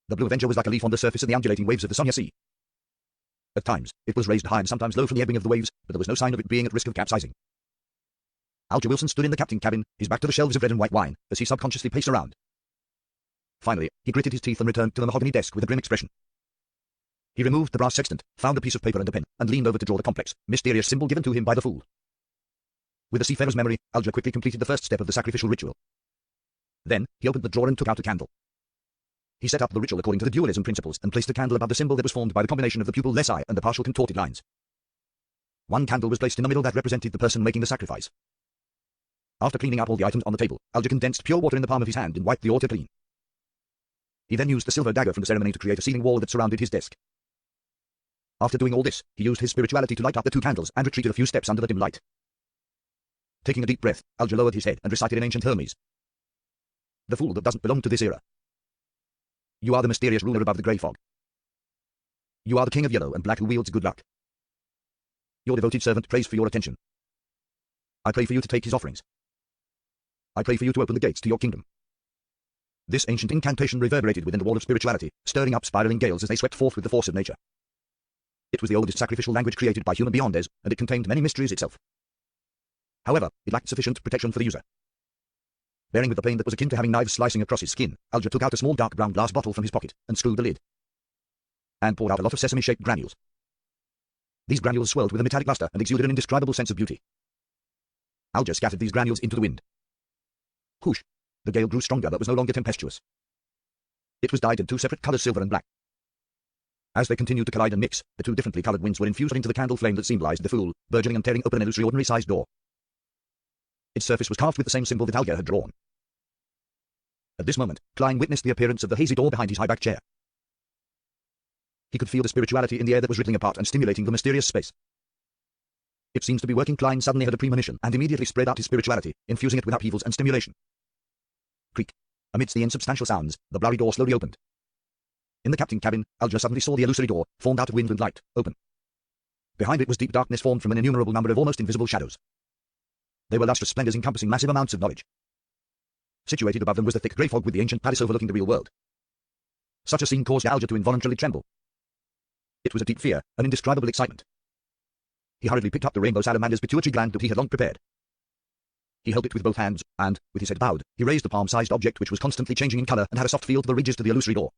The Blue Avenger was like a leaf on the surface of the undulating waves of the Sonya Sea. At times, it was raised high and sometimes low from the ebbing of the waves, but there was no sign of it being at risk of capsizing. Alger Wilson stood in the captain cabin, his back to the shelves of red and white wine, as he subconsciously paced around. Finally, he gritted his teeth and returned to the mahogany desk with a grim expression. He removed the brass sextant, found a piece of paper and a pen, and leaned over to draw the complex, mysterious symbol given to him by the fool. With a seafarer's memory, Alger quickly completed the first step of the sacrificial ritual. Then, he opened the drawer and took out a candle. He set up the ritual according to the dualism principles and placed the candle above the symbol that was formed by the combination of the pupil less eye and the partial contorted lines. One candle was placed in the middle that represented the person making the sacrifice. After cleaning up all the items on the table, Alger condensed pure water in the palm of his hand and wiped the altar clean. He then used the silver dagger from the ceremony to create a sealing wall that surrounded his desk. After doing all this, he used his spirituality to light up the two candles and retreated a few steps under the dim light. Taking a deep breath, Alger lowered his head and recited in ancient Hermes. The fool that doesn't belong to this era. You are the mysterious ruler above the grey fog. You are the king of yellow and black who wields good luck. Your devoted servant prays for your attention. I pray for you to take his offerings. I pray for you to open the gates to your kingdom. This ancient incantation reverberated within the wall of spirituality, stirring up spiraling gales as they swept forth with the force of nature. It was the oldest sacrificial language created by human beyonders, and it contained many mysteries itself. However, it lacked sufficient protection for the user. Bearing with the pain that was akin to having knives slicing across his skin, Alger took out a small dark brown glass bottle from his pocket and screwed the lid. And poured out a lot of sesame-shaped granules. These granules swirled with a metallic luster and exuded an indescribable sense of beauty. Alger scattered these granules into the wind. Whoosh! The gale grew stronger but was no longer tempestuous. It was dyed in two separate colors, silver and black. As they continued to collide and mix, the two differently colored winds were infused into the candle flame that symbolized the fool, burgeoning and tearing open an illusory ordinary-sized door. Its surface was carved with the same symbol that Alger had drawn. At this moment, Klein witnessed the appearance of the hazy door behind his high-backed chair. He could feel the spirituality in the air that was rippling apart and stimulating the mysterious space. It seems to be working. Klein suddenly had a premonition and immediately spread out his spirituality, infusing it with upheavals and stimulation. Creak. Amidst the insubstantial sounds, the blurry door slowly opened. In the captain cabin, Alger suddenly saw the illusory door, formed out of wind and light, open. Behind it was deep darkness formed from an innumerable number of almost invisible shadows. They were lustrous splendors encompassing massive amounts of knowledge. Situated above them was the thick grey fog with the ancient palace overlooking the real world. Such a scene caused Alger to involuntarily tremble. It was a deep fear, an indescribable excitement. He hurriedly picked up the rainbow salamander's pituitary gland that he had long prepared. He held it with both hands, and, with his head bowed, he raised the palm-sized object which was constantly changing in color and had a soft feel to the ridges to the illusory door.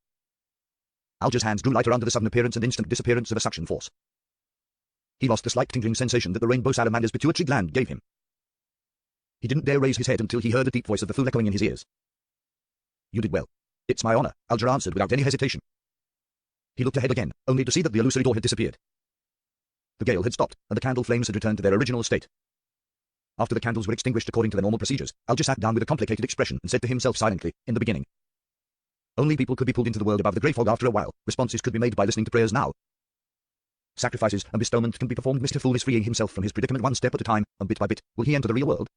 Alger's hands grew lighter under the sudden appearance and instant disappearance of a suction force. He lost the slight tingling sensation that the rainbow salamander's pituitary gland gave him. He didn't dare raise his head until he heard the deep voice of the fool echoing in his ears. You did well. It's my honor, Alger answered without any hesitation. He looked ahead again, only to see that the illusory door had disappeared. The gale had stopped, and the candle flames had returned to their original state. After the candles were extinguished according to their normal procedures, Alger sat down with a complicated expression and said to himself silently, in the beginning. Only people could be pulled into the world above the grey fog after a while. Responses could be made by listening to prayers now. Sacrifices and bestowment can be performed. Mr. Fool is freeing himself from his predicament one step at a time, and bit by bit, will he enter the real world?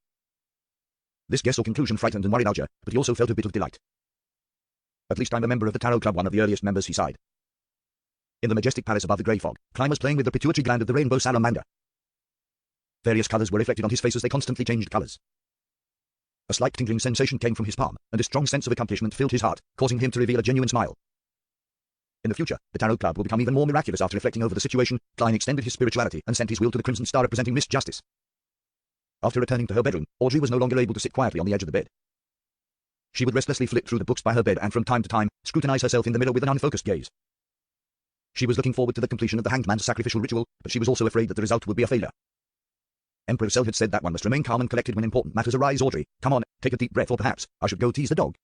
This guess or conclusion frightened and worried Alger, but he also felt a bit of delight. At least I'm a member of the Tarot Club, one of the earliest members, he sighed. In the majestic palace above the grey fog, Klein was playing with the pituitary gland of the rainbow salamander. Various colors were reflected on his face as they constantly changed colors. A slight tingling sensation came from his palm, and a strong sense of accomplishment filled his heart, causing him to reveal a genuine smile. In the future, the Tarot Club will become even more miraculous. After reflecting over the situation, Klein extended his spirituality and sent his will to the Crimson Star representing Miss Justice. After returning to her bedroom, Audrey was no longer able to sit quietly on the edge of the bed. She would restlessly flit through the books by her bed and from time to time, scrutinize herself in the mirror with an unfocused gaze. She was looking forward to the completion of the Hanged Man's sacrificial ritual, but she was also afraid that the result would be a failure. Emperor Cell had said that one must remain calm and collected when important matters arise. Audrey, come on, take a deep breath, or perhaps I should go tease the dog.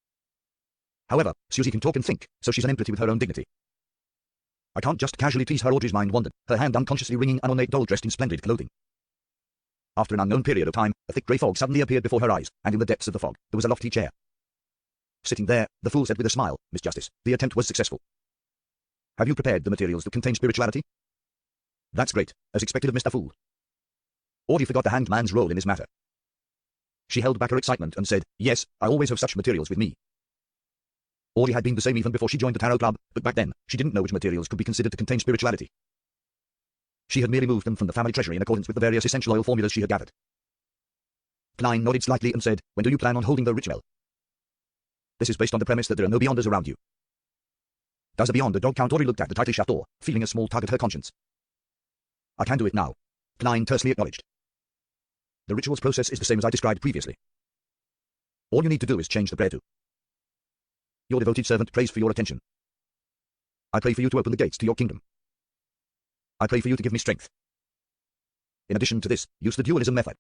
However, Susie can talk and think, so she's an entity with her own dignity. I can't just casually tease her. Audrey's mind wandered, her hand unconsciously wringing an ornate doll dressed in splendid clothing. After an unknown period of time, a thick grey fog suddenly appeared before her eyes, and in the depths of the fog, there was a lofty chair. Sitting there, the fool said with a smile, Miss Justice, the attempt was successful. Have you prepared the materials that contain spirituality? That's great, as expected of Mr. Fool. Audrey forgot the Hanged Man's role in this matter. She held back her excitement and said, yes, I always have such materials with me. Audrey had been the same even before she joined the Tarot Club, but back then, she didn't know which materials could be considered to contain spirituality. She had merely moved them from the family treasury in accordance with the various essential oil formulas she had gathered. Klein nodded slightly and said, when do you plan on holding the ritual? This is based on the premise that there are no beyonders around you. Does the beyond the dog count? Audrey looked at the tightly shut door, feeling a small tug at her conscience. I can do it now, Klein tersely acknowledged. The ritual's process is the same as I described previously. All you need to do is change the prayer to. Your devoted servant prays for your attention. I pray for you to open the gates to your kingdom. I pray for you to give me strength. In addition to this, use the dualism method.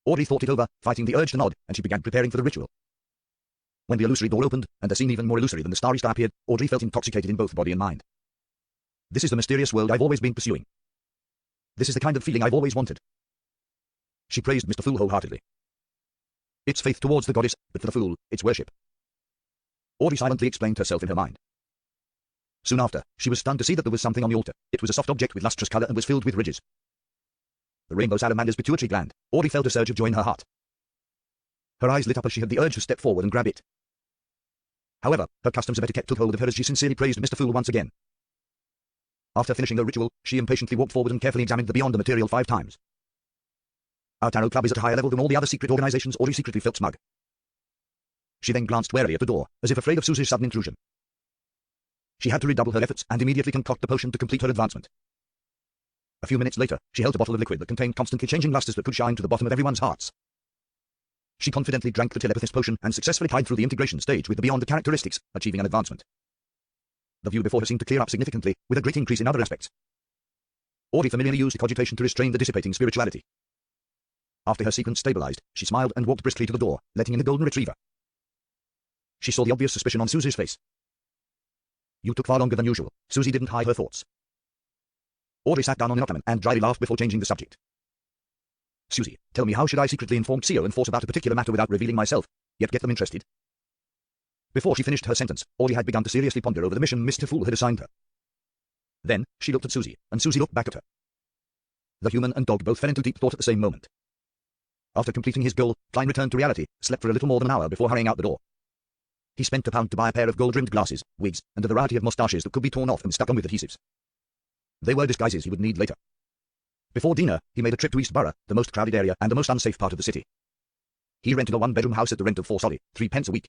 Audrey thought it over, fighting the urge to nod, and she began preparing for the ritual. When the illusory door opened, and the scene even more illusory than the starry star appeared, Audrey felt intoxicated in both body and mind. This is the mysterious world I've always been pursuing. This is the kind of feeling I've always wanted. She praised Mr. Fool wholeheartedly. It's faith towards the goddess, but for the fool, it's worship. Audrey silently explained herself in her mind. Soon after, she was stunned to see that there was something on the altar. It was a soft object with lustrous color and was filled with ridges. The rainbow salamander's pituitary gland. Audrey felt a surge of joy in her heart. Her eyes lit up as she had the urge to step forward and grab it. However, her customs of etiquette took hold of her as she sincerely praised Mr. Fool once again. After finishing the ritual, she impatiently walked forward and carefully examined the beyond the material 5 times. Our tarot club is at a higher level than all the other secret organizations. Audrey secretly felt smug. She then glanced warily at the door, as if afraid of Susie's sudden intrusion. She had to redouble her efforts and immediately concoct a potion to complete her advancement. A few minutes later, she held a bottle of liquid that contained constantly changing lusters that could shine to the bottom of everyone's hearts. She confidently drank the telepathist potion and successfully tied through the integration stage with the beyond the characteristics, achieving an advancement. The view before her seemed to clear up significantly, with a great increase in other aspects. Audrey familiarly used cogitation to restrain the dissipating spirituality. After her sequence stabilized, she smiled and walked briskly to the door, letting in the golden retriever. She saw the obvious suspicion on Susie's face. You took far longer than usual. Susie didn't hide her thoughts. Audrey sat down on the ottoman and dryly laughed before changing the subject. Susie, tell me, how should I secretly inform Xio and Force about a particular matter without revealing myself, yet get them interested? Before she finished her sentence, Audrey had begun to seriously ponder over the mission Mr. Fool had assigned her. Then, she looked at Susie, and Susie looked back at her. The human and dog both fell into deep thought at the same moment. After completing his goal, Klein returned to reality, slept for a little more than an hour before hurrying out the door. He spent £1 to buy a pair of gold-rimmed glasses, wigs, and a variety of moustaches that could be torn off and stuck on with adhesives. They were disguises he would need later. Before dinner, he made a trip to East Borough, the most crowded area and the most unsafe part of the city. He rented a 1-bedroom house at the rent of 4 soldi, 3 pence a week.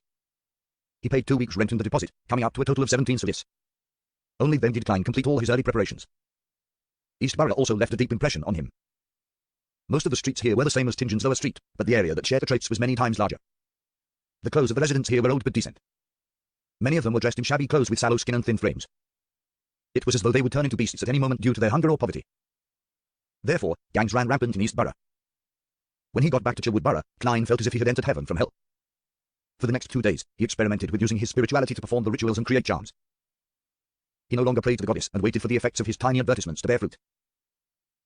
He paid 2 weeks' rent and the deposit, coming out to a total of 17 solis. Only then did Klein complete all his early preparations. East Borough also left a deep impression on him. Most of the streets here were the same as Tingen's Lower Street, but the area that shared the traits was many times larger. The clothes of the residents here were old but decent. Many of them were dressed in shabby clothes with sallow skin and thin frames. It was as though they would turn into beasts at any moment due to their hunger or poverty. Therefore, gangs ran rampant in East Borough. When he got back to Chilwood Borough, Klein felt as if he had entered heaven from hell. For the next 2 days, he experimented with using his spirituality to perform the rituals and create charms. He no longer prayed to the goddess and waited for the effects of his tiny advertisements to bear fruit.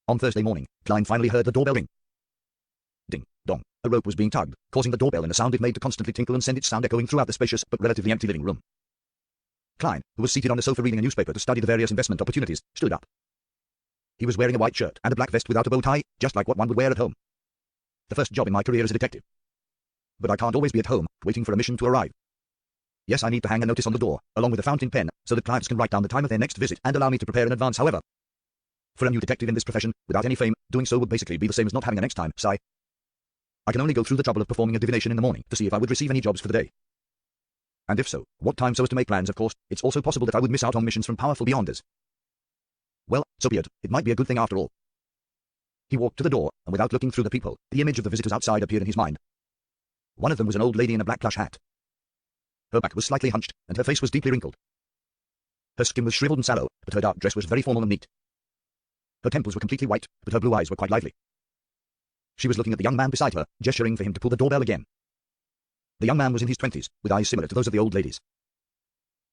On Thursday morning, Klein finally heard the doorbell ring. Ding, dong. A rope was being tugged, causing the doorbell and a sound it made to constantly tinkle and send its sound echoing throughout the spacious but relatively empty living room. Klein, who was seated on the sofa reading a newspaper to study the various investment opportunities, stood up. He was wearing a white shirt and a black vest without a bow tie, just like what one would wear at home. The first job in my career as a detective. But I can't always be at home, waiting for a mission to arrive. Yes, I need to hang a notice on the door, along with a fountain pen, so that clients can write down the time of their next visit and allow me to prepare in advance. However, for a new detective in this profession, without any fame, doing so would basically be the same as not having a next time. Sigh. I can only go through the trouble of performing a divination in the morning to see if I would receive any jobs for the day. And if so, what time so as to make plans? Of course, it's also possible that I would miss out on missions from powerful beyonders. Well, so be it. It might be a good thing after all. He walked to the door, and without looking through the peephole, the image of the visitors outside appeared in his mind. One of them was an old lady in a black plush hat. Her back was slightly hunched, and her face was deeply wrinkled. Her skin was shriveled and sallow, but her dark dress was very formal and neat. Her temples were completely white, but her blue eyes were quite lively. She was looking at the young man beside her, gesturing for him to pull the doorbell again. The young man was in his 20s, with eyes similar to those of the old ladies.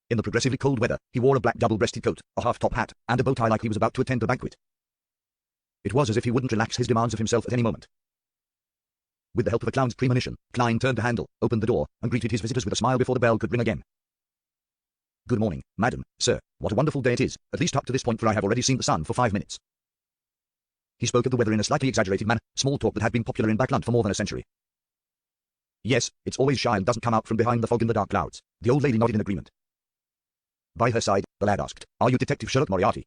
In the progressively cold weather, he wore a black double-breasted coat, a half-top hat, and a bow tie like he was about to attend a banquet. It was as if he wouldn't relax his demands of himself at any moment. With the help of a clown's premonition, Klein turned the handle, opened the door, and greeted his visitors with a smile before the bell could ring again. Good morning, madam, sir. What a wonderful day it is, at least up to this point, for I have already seen the sun for 5 minutes. He spoke of the weather in a slightly exaggerated manner, small talk that had been popular in Backland for more than a century. Yes, it's always shy and doesn't come out from behind the fog in the dark clouds. The old lady nodded in agreement. By her side, the lad asked, Are you Detective Sherlock Moriarty?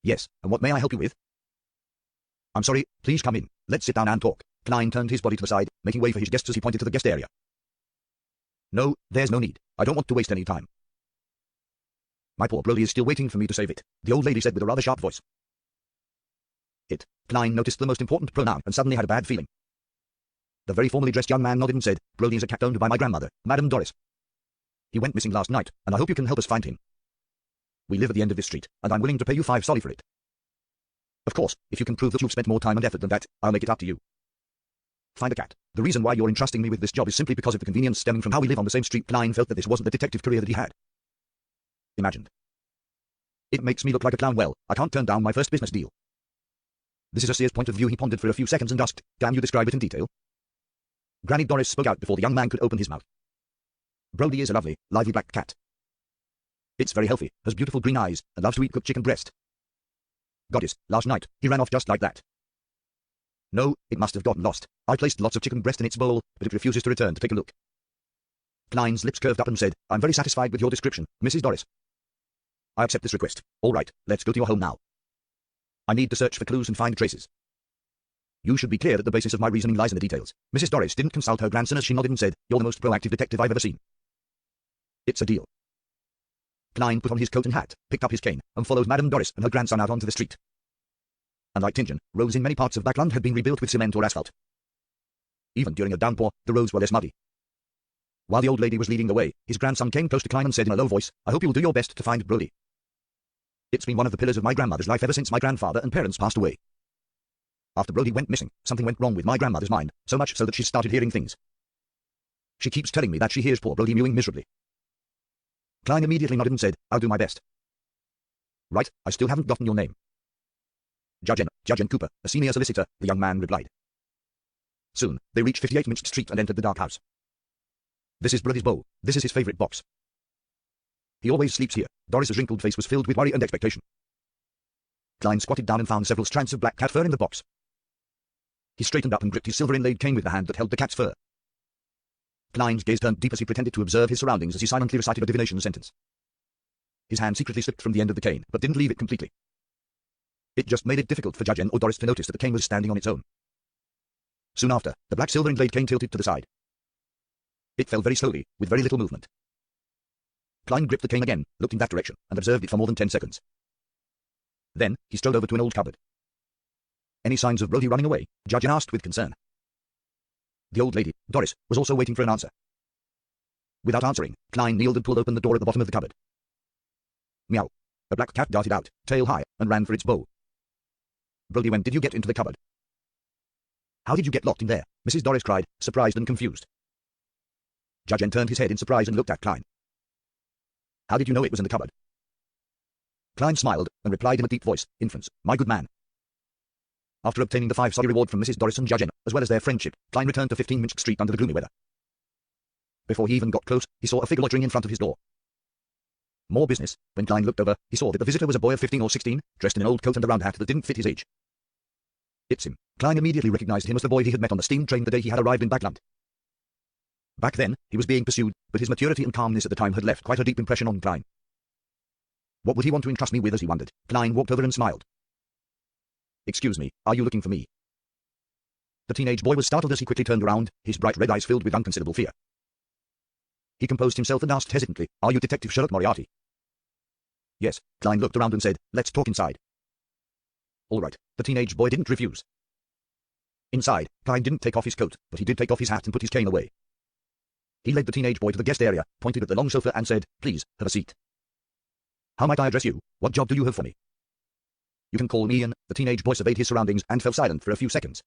Yes, and what may I help you with? I'm sorry, please come in. Let's sit down and talk. Klein turned his body to the side, making way for his guests as he pointed to the guest area. No, there's no need. I don't want to waste any time. My poor Brody is still waiting for me to save it, the old lady said with a rather sharp voice. It. Klein noticed the most important pronoun and suddenly had a bad feeling. The very formally dressed young man nodded and said, Brody is a cat owned by my grandmother, Madame Doris. He went missing last night, and I hope you can help us find him. We live at the end of this street, and I'm willing to pay you 5 soldi for it. Of course, if you can prove that you've spent more time and effort than that, I'll make it up to you. Find a cat. The reason why you're entrusting me with this job is simply because of the convenience stemming from how we live on the same street. Klein felt that this wasn't the detective career that he had imagined. It makes me look like a clown. Well, I can't turn down my first business deal. This is a Sears point of view. He pondered for a few seconds and asked, can you describe it in detail? Granny Doris spoke out before the young man could open his mouth. Brody is a lovely, lively black cat. It's very healthy, has beautiful green eyes, and loves to eat cooked chicken breast. Goddess, last night, he ran off just like that. No, it must have gotten lost. I placed lots of chicken breast in its bowl, but it refuses to return to take a look. Klein's lips curved up and said, I'm very satisfied with your description, Mrs. Doris. I accept this request. All right, let's go to your home now. I need to search for clues and find traces. You should be clear that the basis of my reasoning lies in the details. Mrs. Doris didn't consult her grandson as she nodded and said, you're the most proactive detective I've ever seen. It's a deal. Klein put on his coat and hat, picked up his cane, and followed Madame Doris and her grandson out onto the street. Unlike Tingen, roads in many parts of Backland had been rebuilt with cement or asphalt. Even during a downpour, the roads were less muddy. While the old lady was leading the way, his grandson came close to Klein and said in a low voice, I hope you'll do your best to find Brody. It's been one of the pillars of my grandmother's life ever since my grandfather and parents passed away. After Brody went missing, something went wrong with my grandmother's mind, so much so that she started hearing things. She keeps telling me that she hears poor Brody mewing miserably. Klein immediately nodded and said, I'll do my best. Right, I still haven't gotten your name. Judge N. Cooper, a senior solicitor, the young man replied. Soon, they reached 58 Minch Street and entered the dark house. This is Brody's bowl. This is his favorite box. He always sleeps here. Doris's wrinkled face was filled with worry and expectation. Klein squatted down and found several strands of black cat fur in the box. He straightened up and gripped his silver inlaid cane with the hand that held the cat's fur. Klein's gaze turned deep as he pretended to observe his surroundings as he silently recited a divination sentence. His hand secretly slipped from the end of the cane, but didn't leave it completely. It just made it difficult for Judge N. or Doris to notice that the cane was standing on its own. Soon after, the black silver inlaid cane tilted to the side. It fell very slowly, with very little movement. Klein gripped the cane again, looked in that direction, and observed it for more than 10 seconds. Then, he strode over to an old cupboard. Any signs of Brody running away? Judge N. asked with concern. The old lady, Doris, was also waiting for an answer. Without answering, Klein kneeled and pulled open the door at the bottom of the cupboard. Meow. A black cat darted out, tail high, and ran for its bowl. Brody, when did you get into the cupboard? How did you get locked in there? Mrs. Doris cried, surprised and confused. Judge N. turned his head in surprise and looked at Klein. How did you know it was in the cupboard? Klein smiled and replied in a deep voice, inference, my good man. After obtaining the 5 soldi reward from Mrs. Doris and Judge N., as well as their friendship, Klein returned to 15 Minch Street under the gloomy weather. Before he even got close, he saw a figure loitering in front of his door. More business. When Klein looked over, he saw that the visitor was a boy of 15 or 16, dressed in an old coat and a round hat that didn't fit his age. It's him. Klein immediately recognized him as the boy he had met on the steam train the day he had arrived in Backland. Back then, he was being pursued, but his maturity and calmness at the time had left quite a deep impression on Klein. What would he want to entrust me with as he wondered? Klein walked over and smiled. Excuse me, are you looking for me? The teenage boy was startled as he quickly turned around, his bright red eyes filled with unconsiderable fear. He composed himself and asked hesitantly, are you Detective Sherlock Moriarty? Yes, Klein looked around and said, let's talk inside. All right, the teenage boy didn't refuse. Inside, Klein didn't take off his coat, but he did take off his hat and put his cane away. He led the teenage boy to the guest area, pointed at the long sofa and said, please, have a seat. How might I address you? What job do you have for me? You can call me Ian. The teenage boy surveyed his surroundings and fell silent for a few seconds.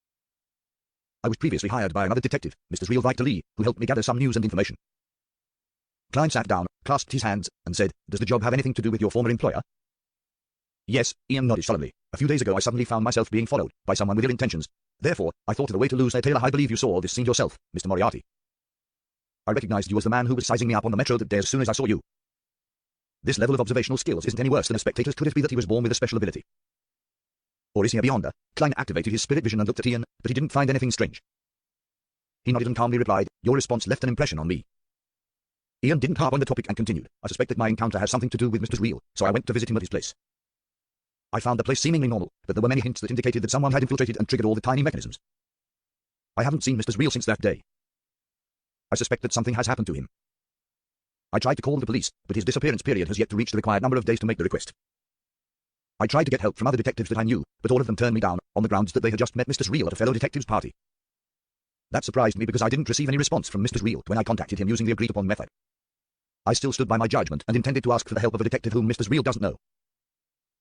I was previously hired by another detective, Mr. Sreel Victor Lee, who helped me gather some news and information. Klein sat down, clasped his hands, and said, does the job have anything to do with your former employer? Yes, Ian nodded solemnly. A few days ago I suddenly found myself being followed by someone with ill intentions. Therefore, I thought of a way to lose their tail. I believe you saw this scene yourself, Mr. Moriarty. I recognized you as the man who was sizing me up on the metro that day as soon as I saw you. This level of observational skills isn't any worse than a spectator's. Could it be that he was born with a special ability? Or is he a beyonder? Klein activated his spirit vision and looked at Ian, but he didn't find anything strange. He nodded and calmly replied, your response left an impression on me. Ian didn't harp on the topic and continued, I suspect that my encounter has something to do with Mr. Sreel, so I went to visit him at his place. I found the place seemingly normal, but there were many hints that indicated that someone had infiltrated and triggered all the tiny mechanisms. I haven't seen Mr. Sreel since that day. I suspect that something has happened to him. I tried to call the police, but his disappearance period has yet to reach the required number of days to make the request. I tried to get help from other detectives that I knew, but all of them turned me down, on the grounds that they had just met Mr. Real at a fellow detective's party. That surprised me because I didn't receive any response from Mr. Real when I contacted him using the agreed-upon method. I still stood by my judgment and intended to ask for the help of a detective whom Mr. Real doesn't know.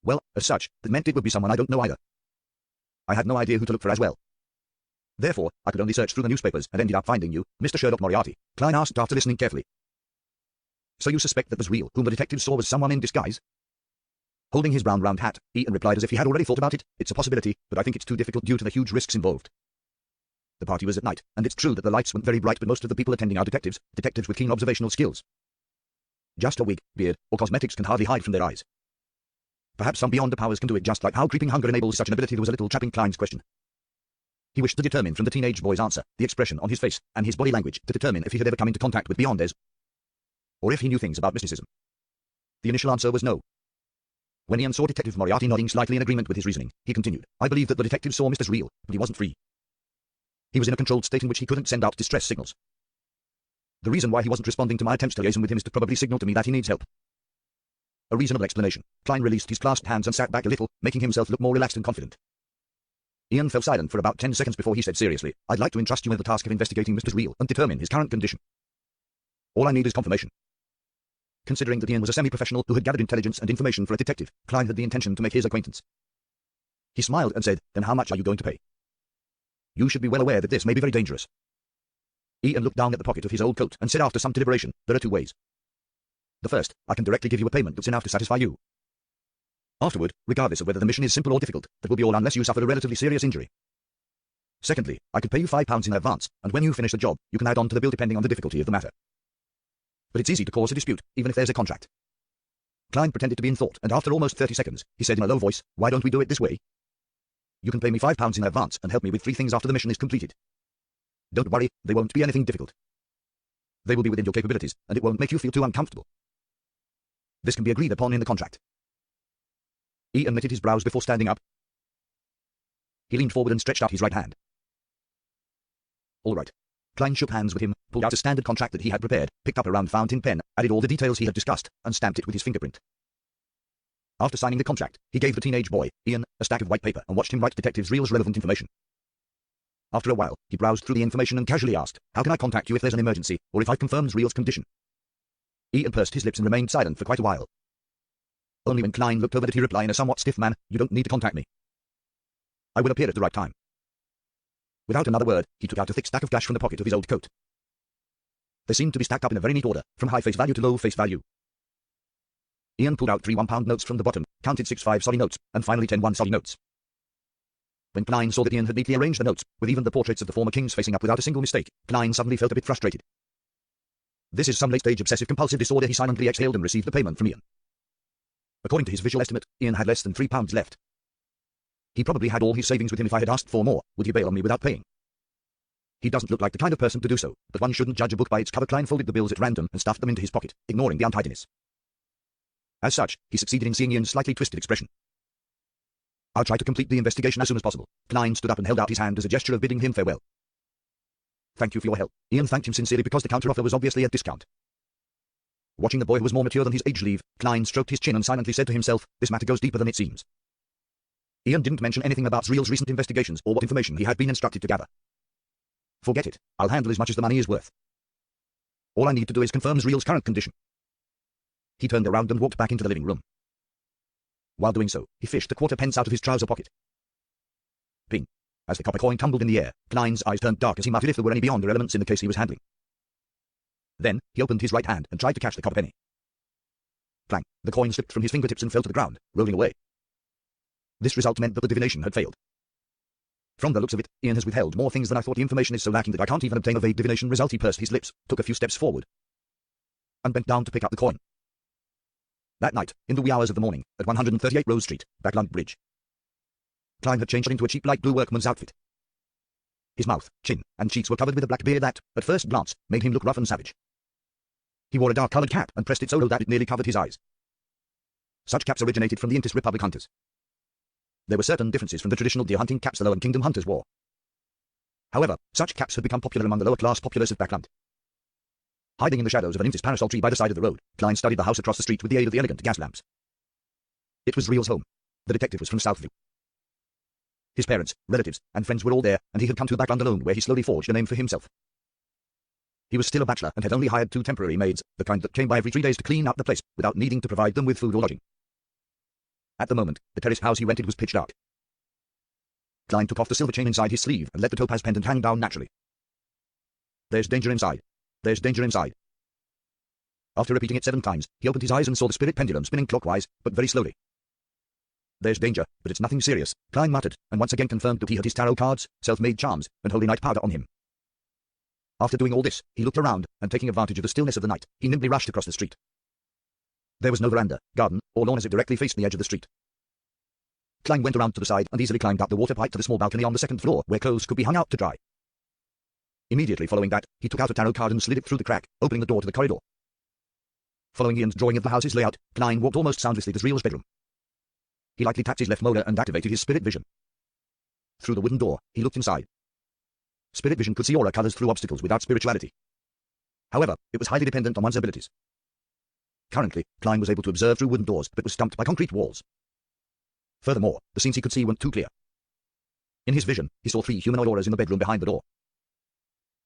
Well, as such, that meant it would be someone I don't know either. I had no idea who to look for as well. Therefore, I could only search through the newspapers and ended up finding you, Mr. Sherlock Moriarty, Klein asked after listening carefully. So you suspect that was Real, whom the detective saw was someone in disguise? Holding his brown round hat, Ian replied as if he had already thought about it. It's a possibility, but I think it's too difficult due to the huge risks involved. The party was at night, and it's true that the lights weren't very bright, but most of the people attending are detectives with keen observational skills. Just a wig, beard, or cosmetics can hardly hide from their eyes. Perhaps some beyond the powers can do it, just like how creeping hunger enables such an ability. There was a little trap in Klein's question. He wished to determine from the teenage boy's answer, the expression on his face, and his body language, to determine if he had ever come into contact with Beyonders, or if he knew things about mysticism. The initial answer was no. When Ian saw Detective Moriarty nodding slightly in agreement with his reasoning, he continued, I believe that the detective saw Mr. Real, but he wasn't free. He was in a controlled state in which he couldn't send out distress signals. The reason why he wasn't responding to my attempts to liaison with him is to probably signal to me that he needs help. A reasonable explanation. Klein released his clasped hands and sat back a little, making himself look more relaxed and confident. Ian fell silent for about 10 seconds before he said seriously, I'd like to entrust you with the task of investigating Mr. Real and determine his current condition. All I need is confirmation. Considering that Ian was a semi-professional who had gathered intelligence and information for a detective, Klein had the intention to make his acquaintance. He smiled and said, then how much are you going to pay? You should be well aware that this may be very dangerous. Ian looked down at the pocket of his old coat and said after some deliberation, there are two ways. The first, I can directly give you a payment that's enough to satisfy you. Afterward, regardless of whether the mission is simple or difficult, that will be all unless you suffer a relatively serious injury. Secondly, I could pay you £5 in advance, and when you finish the job, you can add on to the bill depending on the difficulty of the matter. But it's easy to cause a dispute, even if there's a contract. Klein pretended to be in thought, and after almost 30 seconds, he said in a low voice, why don't we do it this way? You can pay me £5 in advance and help me with 3 things after the mission is completed. Don't worry, they won't be anything difficult. They will be within your capabilities, and it won't make you feel too uncomfortable. This can be agreed upon in the contract. Ian knitted his brows before standing up. He leaned forward and stretched out his right hand. All right. Klein shook hands with him, pulled out a standard contract that he had prepared, picked up a round fountain pen, added all the details he had discussed, and stamped it with his fingerprint. After signing the contract, he gave the teenage boy, Ian, a stack of white paper and watched him write Detective Real's relevant information. After a while, he browsed through the information and casually asked, how can I contact you if there's an emergency, or if I've confirmed Real's condition? Ian pursed his lips and remained silent for quite a while. Only when Klein looked over did he reply in a somewhat stiff manner, you don't need to contact me. I will appear at the right time. Without another word, he took out a thick stack of cash from the pocket of his old coat. They seemed to be stacked up in a very neat order, from high face value to low face value. Ian pulled out 3 £1 notes from the bottom, counted 6 5-solly notes, and finally 10 1-solly notes. When Klein saw that Ian had neatly arranged the notes, with even the portraits of the former kings facing up without a single mistake, Klein suddenly felt a bit frustrated. This is some late-stage obsessive-compulsive disorder. He silently exhaled and received the payment from Ian. According to his visual estimate, Ian had less than £3 left. He probably had all his savings with him. If I had asked for more, would he bail on me without paying? He doesn't look like the kind of person to do so, but one shouldn't judge a book by its cover. Klein folded the bills at random and stuffed them into his pocket, ignoring the untidiness. As such, he succeeded in seeing Ian's slightly twisted expression. I'll try to complete the investigation as soon as possible. Klein stood up and held out his hand as a gesture of bidding him farewell. Thank you for your help. Ian thanked him sincerely because the counteroffer was obviously a discount. Watching the boy who was more mature than his age leave, Klein stroked his chin and silently said to himself, this matter goes deeper than it seems. Ian didn't mention anything about Real's recent investigations or what information he had been instructed to gather. Forget it. I'll handle as much as the money is worth. All I need to do is confirm Real's current condition. He turned around and walked back into the living room. While doing so, he fished a quarter pence out of his trouser pocket. Ping. As the copper coin tumbled in the air, Klein's eyes turned dark as he muttered if there were any beyonder elements in the case he was handling. Then, he opened his right hand and tried to catch the copper penny. Clang. The coin slipped from his fingertips and fell to the ground, rolling away. This result meant that the divination had failed. From the looks of it, Ian has withheld more things than I thought. The information is so lacking that I can't even obtain a vague divination result. He pursed his lips, took a few steps forward, and bent down to pick up the coin. That night, in the wee hours of the morning, at 138 Rose Street, Backland Bridge, Klein had changed into a cheap light blue workman's outfit. His mouth, chin, and cheeks were covered with a black beard that, at first glance, made him look rough and savage. He wore a dark-coloured cap and pressed it so low that it nearly covered his eyes. Such caps originated from the Intis Republic hunters. There were certain differences from the traditional deer hunting caps the Lower Kingdom hunters wore. However, such caps had become popular among the lower-class populace of Backland. Hiding in the shadows of an Intis parasol tree by the side of the road, Klein studied the house across the street with the aid of the elegant gas lamps. It was Zriel's home. The detective was from Southview. His parents, relatives, and friends were all there, and he had come to the back alone where he slowly forged a name for himself. He was still a bachelor and had only hired 2 temporary maids, the kind that came by every 3 days to clean out the place, without needing to provide them with food or lodging. At the moment, the terrace house he rented was pitch dark. Klein took off the silver chain inside his sleeve and let the topaz pendant hang down naturally. There's danger inside. There's danger inside. After repeating it 7 times, he opened his eyes and saw the spirit pendulum spinning clockwise, but very slowly. There's danger, but it's nothing serious, Klein muttered, and once again confirmed that he had his tarot cards, self-made charms, and holy night powder on him. After doing all this, he looked around, and taking advantage of the stillness of the night, he nimbly rushed across the street. There was no veranda, garden, or lawn as it directly faced the edge of the street. Klein went around to the side and easily climbed up the water pipe to the small balcony on the 2nd floor, where clothes could be hung out to dry. Immediately following that, he took out a tarot card and slid it through the crack, opening the door to the corridor. Following Ian's drawing of the house's layout, Klein walked almost soundlessly to Zriel's bedroom. He lightly tapped his left molar and activated his spirit vision. Through the wooden door, he looked inside. Spirit vision could see aura colors through obstacles without spirituality. However, it was highly dependent on one's abilities. Currently, Klein was able to observe through wooden doors, but was stumped by concrete walls. Furthermore, the scenes he could see weren't too clear. In his vision, he saw 3 humanoid auras in the bedroom behind the door.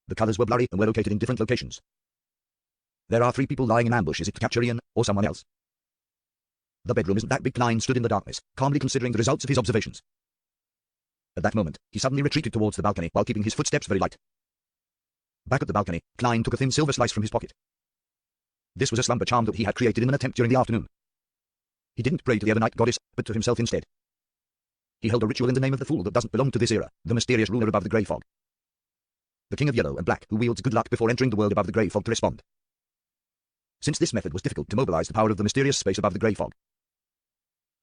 The colors were blurry and were located in different locations. There are 3 people lying in ambush. Is it to capture Ian, or someone else? The bedroom isn't that big. Klein stood in the darkness, calmly considering the results of his observations. At that moment, he suddenly retreated towards the balcony while keeping his footsteps very light. Back at the balcony, Klein took a thin silver slice from his pocket. This was a slumber charm that he had created in an attempt during the afternoon. He didn't pray to the Evernight goddess, but to himself instead. He held a ritual in the name of the fool that doesn't belong to this era, the mysterious ruler above the grey fog. The king of yellow and black who wields good luck before entering the world above the grey fog to respond. Since this method was difficult to mobilize the power of the mysterious space above the grey fog,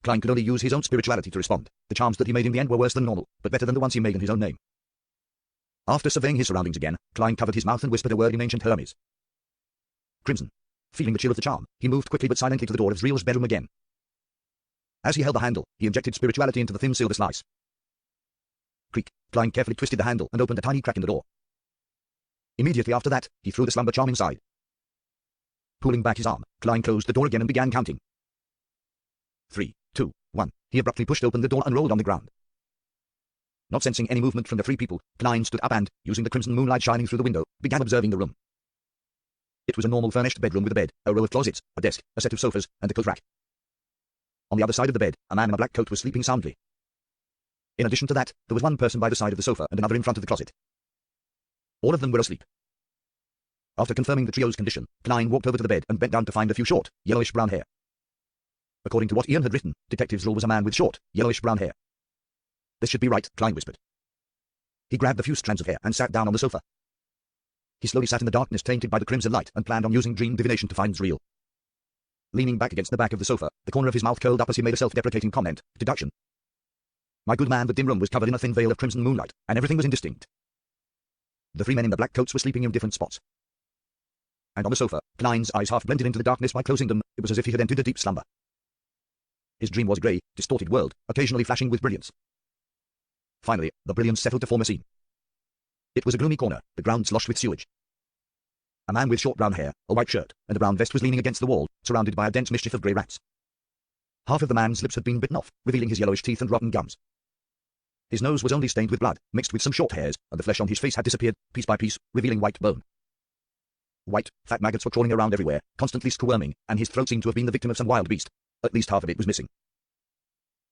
Klein could only use his own spirituality to respond. The charms that he made in the end were worse than normal, but better than the ones he made in his own name. After surveying his surroundings again, Klein covered his mouth and whispered a word in ancient Hermes. Crimson. Feeling the chill of the charm, he moved quickly but silently to the door of Zriel's bedroom again. As he held the handle, he injected spirituality into the thin silver slice. Creak. Klein carefully twisted the handle and opened a tiny crack in the door. Immediately after that, he threw the slumber charm inside. Pulling back his arm, Klein closed the door again and began counting. 3, 2, 1. He abruptly pushed open the door and rolled on the ground. Not sensing any movement from the 3 people, Klein stood up and, using the crimson moonlight shining through the window, began observing the room. It was a normal furnished bedroom with a bed, a row of closets, a desk, a set of sofas, and a coat rack. On the other side of the bed, a man in a black coat was sleeping soundly. In addition to that, there was one person by the side of the sofa and another in front of the closet. All of them were asleep. After confirming the trio's condition, Klein walked over to the bed and bent down to find a few short, yellowish-brown hair. According to what Ian had written, Detective Zriel was a man with short, yellowish-brown hair. This should be right, Klein whispered. He grabbed a few strands of hair and sat down on the sofa. He slowly sat in the darkness tainted by the crimson light and planned on using dream divination to find Zriel. Leaning back against the back of the sofa, the corner of his mouth curled up as he made a self-deprecating comment. Deduction. My good man, the dim room was covered in a thin veil of crimson moonlight, and everything was indistinct. The 3 men in the black coats were sleeping in different spots. And on the sofa, Klein's eyes half blended into the darkness by closing them. It was as if he had entered a deep slumber. His dream was a grey, distorted world, occasionally flashing with brilliance. Finally, the brilliance settled to form a scene. It was a gloomy corner, the ground sloshed with sewage. A man with short brown hair, a white shirt, and a brown vest was leaning against the wall, surrounded by a dense mischief of grey rats. Half of the man's lips had been bitten off, revealing his yellowish teeth and rotten gums. His nose was only stained with blood, mixed with some short hairs, and the flesh on his face had disappeared, piece by piece, revealing white bone. White, fat maggots were crawling around everywhere, constantly squirming, and his throat seemed to have been the victim of some wild beast. At least half of it was missing.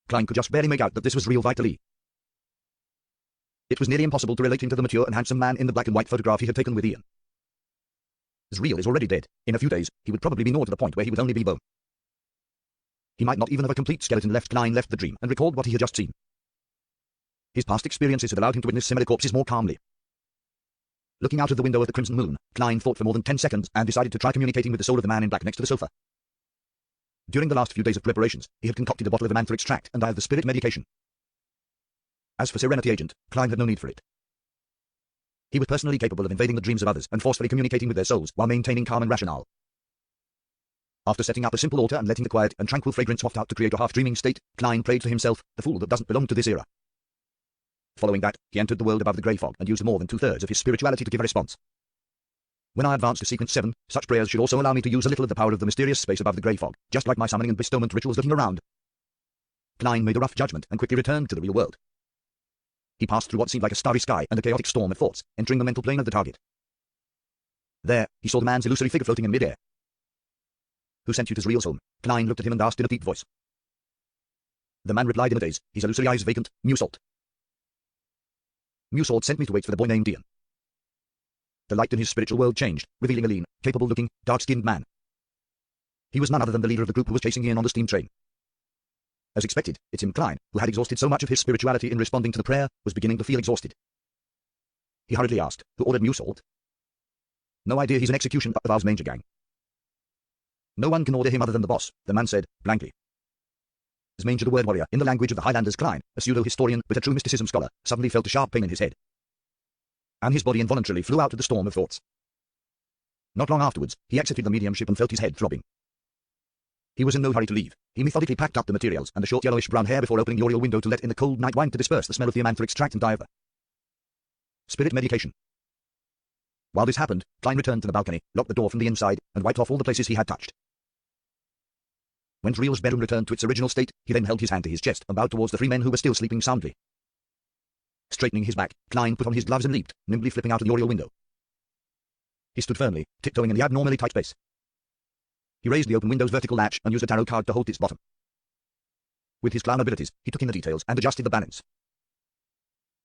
Klein could just barely make out that this was Zriel Vitali. It was nearly impossible to relate him to the mature and handsome man in the black and white photograph he had taken with Ian. Zriel is already dead. In a few days, he would probably be gnawed to the point where he would only be bone. He might not even have a complete skeleton left. Klein left the dream and recalled what he had just seen. His past experiences had allowed him to witness similar corpses more calmly. Looking out of the window at the crimson moon, Klein thought for more than 10 seconds and decided to try communicating with the soul of the man in black next to the sofa. During the last few days of preparations, he had concocted a bottle of Amantha extract and dialed the spirit medication. As for Serenity Agent, Klein had no need for it. He was personally capable of invading the dreams of others and forcefully communicating with their souls while maintaining calm and rationale. After setting up a simple altar and letting the quiet and tranquil fragrance waft out to create a half-dreaming state, Klein prayed to himself, the fool that doesn't belong to this era. Following that, he entered the world above the grey fog and used more than 2/3 of his spirituality to give a response. When I advance to sequence 7, such prayers should also allow me to use a little of the power of the mysterious space above the grey fog, just like my summoning and bestowment rituals looking around. Klein made a rough judgment and quickly returned to the real world. He passed through what seemed like a starry sky and a chaotic storm of thoughts, entering the mental plane of the target. There, he saw the man's illusory figure floating in mid-air. Who sent you to Zriel's home? Klein looked at him and asked in a deep voice. The man replied in a daze, his illusory eyes vacant. Musalt. Musalt sent me to wait for the boy named Dian. The light in his spiritual world changed, revealing a lean, capable-looking, dark-skinned man. He was none other than the leader of the group who was chasing Ian on the steam train. As expected, it's him. Klein, who had exhausted so much of his spirituality in responding to the prayer, was beginning to feel exhausted. He hurriedly asked, who ordered Musalt? No idea, he's an execution of Ars Manger gang. No one can order him other than the boss, the man said, blankly. Manger, the word warrior, in the language of the Highlanders. Klein, a pseudo-historian but a true mysticism scholar, suddenly felt a sharp pain in his head. And his body involuntarily flew out of the storm of thoughts. Not long afterwards, he exited the mediumship and felt his head throbbing. He was in no hurry to leave. He methodically packed up the materials and the short yellowish-brown hair before opening the oriel window to let in the cold night wind to disperse the smell of the amantha extract and diver. Spirit medication. While this happened, Klein returned to the balcony, locked the door from the inside, and wiped off all the places he had touched. When Zriel's bedroom returned to its original state, he then held his hand to his chest and bowed towards the three men who were still sleeping soundly. Straightening his back, Klein put on his gloves and leaped, nimbly flipping out of the oriel window. He stood firmly, tiptoeing in the abnormally tight space. He raised the open window's vertical latch and used a tarot card to hold its bottom. With his clown abilities, he took in the details and adjusted the balance.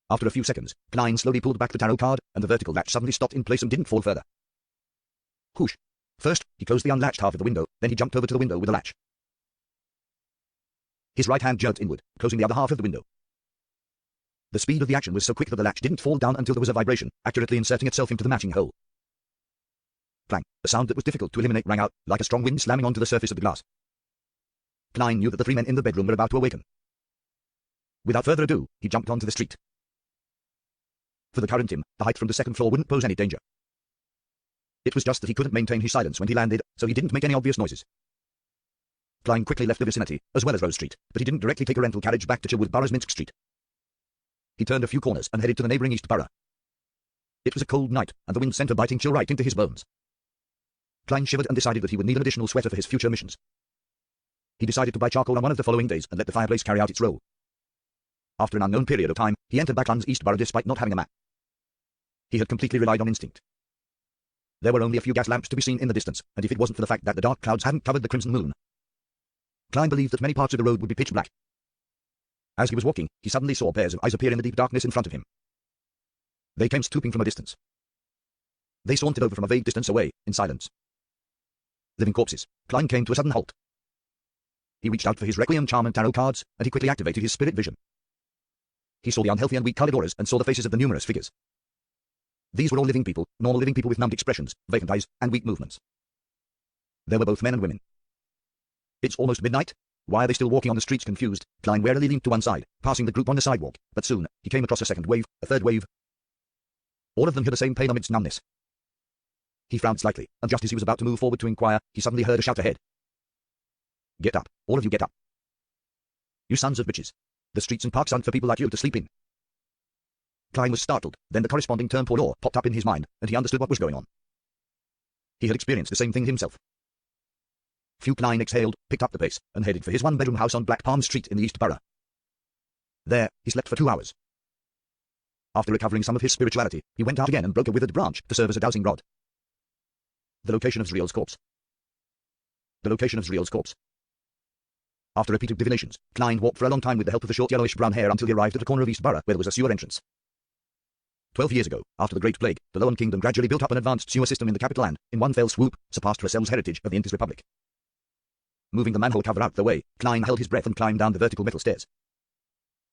After a few seconds, Klein slowly pulled back the tarot card, and the vertical latch suddenly stopped in place and didn't fall further. Whoosh! First, he closed the unlatched half of the window, then he jumped over to the window with the latch. His right hand jerked inward, closing the other half of the window. The speed of the action was so quick that the latch didn't fall down until there was a vibration, accurately inserting itself into the matching hole. Clang! A sound that was difficult to eliminate rang out, like a strong wind slamming onto the surface of the glass. Klein knew that the three men in the bedroom were about to awaken. Without further ado, he jumped onto the street. For the current him, the height from the second floor wouldn't pose any danger. It was just that he couldn't maintain his silence when he landed, so he didn't make any obvious noises. Klein quickly left the vicinity, as well as Rose Street, but he didn't directly take a rental carriage back to Chilwood Borough's Minsk Street. He turned a few corners and headed to the neighbouring East Borough. It was a cold night, and the wind sent a biting chill right into his bones. Klein shivered and decided that he would need an additional sweater for his future missions. He decided to buy charcoal on one of the following days and let the fireplace carry out its role. After an unknown period of time, he entered Baklan's East Borough despite not having a map. He had completely relied on instinct. There were only a few gas lamps to be seen in the distance, and if it wasn't for the fact that the dark clouds hadn't covered the crimson moon, Klein believed that many parts of the road would be pitch black. As he was walking, he suddenly saw pairs of eyes appear in the deep darkness in front of him. They came stooping from a distance. They sauntered over from a vague distance away, in silence. Living corpses. Klein came to a sudden halt. He reached out for his Requiem charm and tarot cards, and he quickly activated his spirit vision. He saw the unhealthy and weak-colored auras and saw the faces of the numerous figures. These were all living people, normal living people with numbed expressions, vacant eyes, and weak movements. There were both men and women. It's almost midnight. Why are they still walking on the streets confused? Klein warily leaned to one side, passing the group on the sidewalk, but soon, he came across a second wave, a third wave. All of them had the same pain amidst numbness. He frowned slightly, and just as he was about to move forward to inquire, he suddenly heard a shout ahead. Get up, all of you get up. You sons of bitches. The streets and parks aren't for people like you to sleep in. Klein was startled, then the corresponding term pour d'or popped up in his mind, and he understood what was going on. He had experienced the same thing himself. Klein exhaled, picked up the pace, and headed for his one-bedroom house on Black Palm Street in the East Borough. There, he slept for 2 hours. After recovering some of his spirituality, he went out again and broke a withered branch to serve as a dowsing rod. The location of Zriel's corpse. The location of Zriel's corpse. After repeated divinations, Klein walked for a long time with the help of the short yellowish-brown hair until he arrived at the corner of East Borough, where there was a sewer entrance. 12 years ago, after the Great Plague, the Lowen Kingdom gradually built up an advanced sewer system in the capital and, in one fell swoop, surpassed Rassel's heritage of the Intis Republic. Moving the manhole cover out of the way, Klein held his breath and climbed down the vertical metal stairs.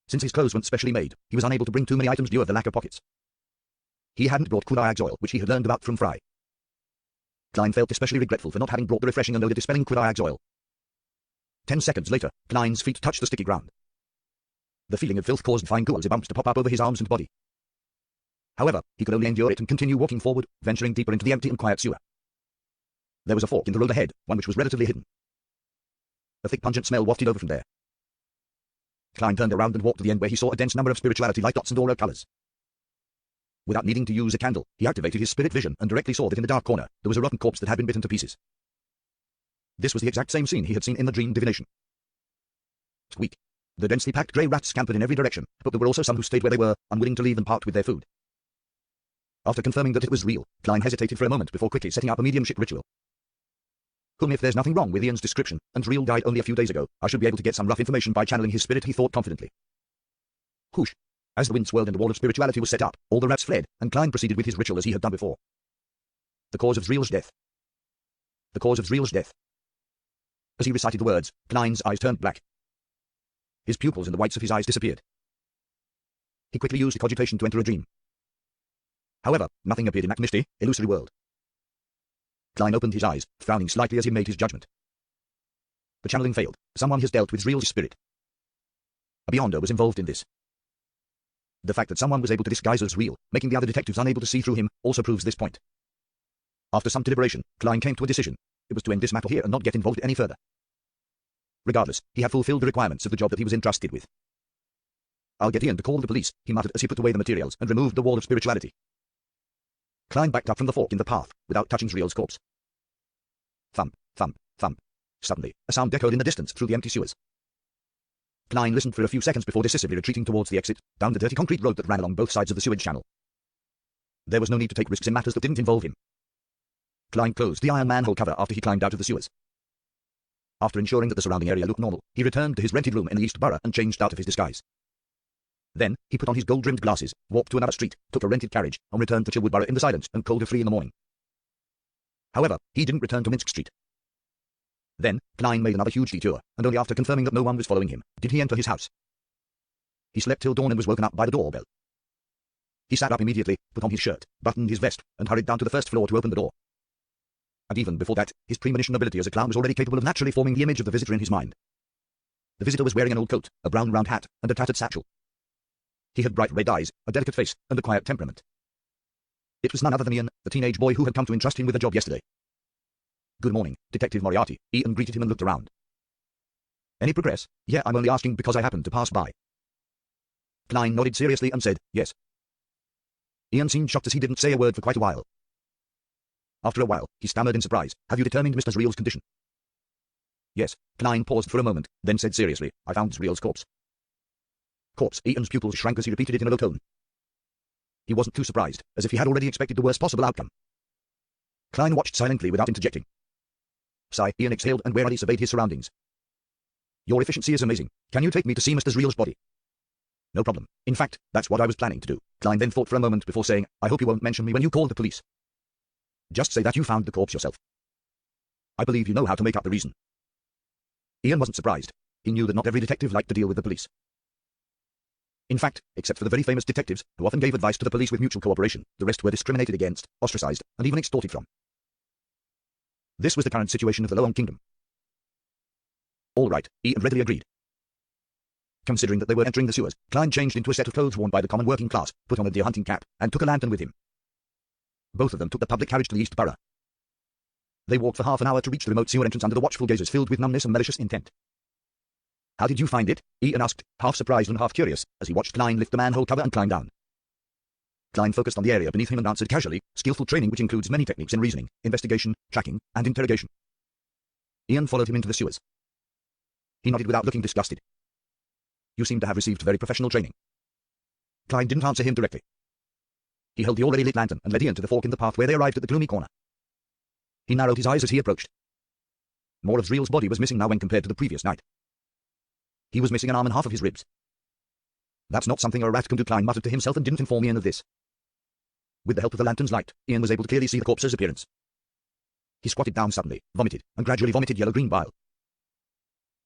Since his clothes weren't specially made, he was unable to bring too many items due to the lack of pockets. He hadn't brought Quidayag's oil, which he had learned about from Fry. Klein felt especially regretful for not having brought the refreshing and odor-dispelling Quidayag's oil. 10 seconds later, Klein's feet touched the sticky ground. The feeling of filth caused fine goosey bumps to pop up over his arms and body. However, he could only endure it and continue walking forward, venturing deeper into the empty and quiet sewer. There was a fork in the road ahead, one which was relatively hidden. A thick pungent smell wafted over from there. Klein turned around and walked to the end where he saw a dense number of spirituality light dots and aura colors. Without needing to use a candle, he activated his spirit vision and directly saw that in the dark corner there was a rotten corpse that had been bitten to pieces. This was the exact same scene he had seen in the dream divination. Squeak. The densely packed grey rats scampered in every direction, but there were also some who stayed where they were, unwilling to leave and part with their food. After confirming that it was real, Klein hesitated for a moment before quickly setting up a mediumship ritual. If there's nothing wrong with Ian's description, and Real died only a few days ago, I should be able to get some rough information by channeling his spirit, he thought confidently. Whoosh. As the wind swirled and the wall of spirituality was set up, all the rats fled, and Klein proceeded with his ritual as he had done before. The cause of Zriel's death. The cause of Zriel's death. As he recited the words, Klein's eyes turned black. His pupils and the whites of his eyes disappeared. He quickly used cogitation to enter a dream. However, nothing appeared in that misty, illusory world. Klein opened his eyes, frowning slightly as he made his judgment. The channeling failed. Someone has dealt with Zriel's spirit. A Beyonder was involved in this. The fact that someone was able to disguise as Zriel, making the other detectives unable to see through him, also proves this point. After some deliberation, Klein came to a decision. It was to end this matter here and not get involved any further. Regardless, he had fulfilled the requirements of the job that he was entrusted with. I'll get Ian to call the police, he muttered as he put away the materials and removed the wall of spirituality. Klein backed up from the fork in the path, without touching Zriel's corpse. Thump, thump, thump. Suddenly, a sound echoed in the distance through the empty sewers. Klein listened for a few seconds before decisively retreating towards the exit, down the dirty concrete road that ran along both sides of the sewage channel. There was no need to take risks in matters that didn't involve him. Klein closed the iron manhole cover after he climbed out of the sewers. After ensuring that the surrounding area looked normal, he returned to his rented room in the East Borough and changed out of his disguise. Then, he put on his gold-rimmed glasses, walked to another street, took a rented carriage, and returned to Chilwood Borough in the silence and cold of 3 in the morning. However, he didn't return to Minsk Street. Then, Klein made another huge detour, and only after confirming that no one was following him, did he enter his house. He slept till dawn and was woken up by the doorbell. He sat up immediately, put on his shirt, buttoned his vest, and hurried down to the first floor to open the door. And even before that, his premonition ability as a clown was already capable of naturally forming the image of the visitor in his mind. The visitor was wearing an old coat, a brown round hat, and a tattered satchel. He had bright red eyes, a delicate face, and a quiet temperament. It was none other than Ian, the teenage boy who had come to entrust him with a job yesterday. Good morning, Detective Moriarty. Ian greeted him and looked around. Any progress? Yeah, I'm only asking because I happened to pass by. Klein nodded seriously and said, yes. Ian seemed shocked as he didn't say a word for quite a while. After a while, he stammered in surprise. Have you determined Mr. Zriel's condition? Yes. Klein paused for a moment, then said seriously, I found Zriel's corpse. Corpse. Ian's pupils shrank as he repeated it in a low tone. He wasn't too surprised, as if he had already expected the worst possible outcome. Klein watched silently without interjecting. Sigh, Ian exhaled and warily surveyed his surroundings. Your efficiency is amazing. Can you take me to see Mr. Zriel's body? No problem. In fact, that's what I was planning to do. Klein then thought for a moment before saying, I hope you won't mention me when you call the police. Just say that you found the corpse yourself. I believe you know how to make up the reason. Ian wasn't surprised. He knew that not every detective liked to deal with the police. In fact, except for the very famous detectives, who often gave advice to the police with mutual cooperation, the rest were discriminated against, ostracized, and even extorted from. This was the current situation of the Loan Kingdom. All right, Ian readily agreed. Considering that they were entering the sewers, Klein changed into a set of clothes worn by the common working class, put on a deer hunting cap, and took a lantern with him. Both of them took the public carriage to the East Borough. They walked for half an hour to reach the remote sewer entrance under the watchful gazes filled with numbness and malicious intent. How did you find it? Ian asked, half surprised and half curious, as he watched Klein lift the manhole cover and climb down. Klein focused on the area beneath him and answered casually, skillful training which includes many techniques in reasoning, investigation, tracking, and interrogation. Ian followed him into the sewers. He nodded without looking disgusted. You seem to have received very professional training. Klein didn't answer him directly. He held the already lit lantern and led Ian to the fork in the path where they arrived at the gloomy corner. He narrowed his eyes as he approached. More of Zriel's body was missing now when compared to the previous night. He was missing an arm and half of his ribs. That's not something a rat can do, Klein muttered to himself and didn't inform Ian of this. With the help of the lantern's light, Ian was able to clearly see the corpse's appearance. He squatted down suddenly, vomited, and gradually vomited yellow-green bile.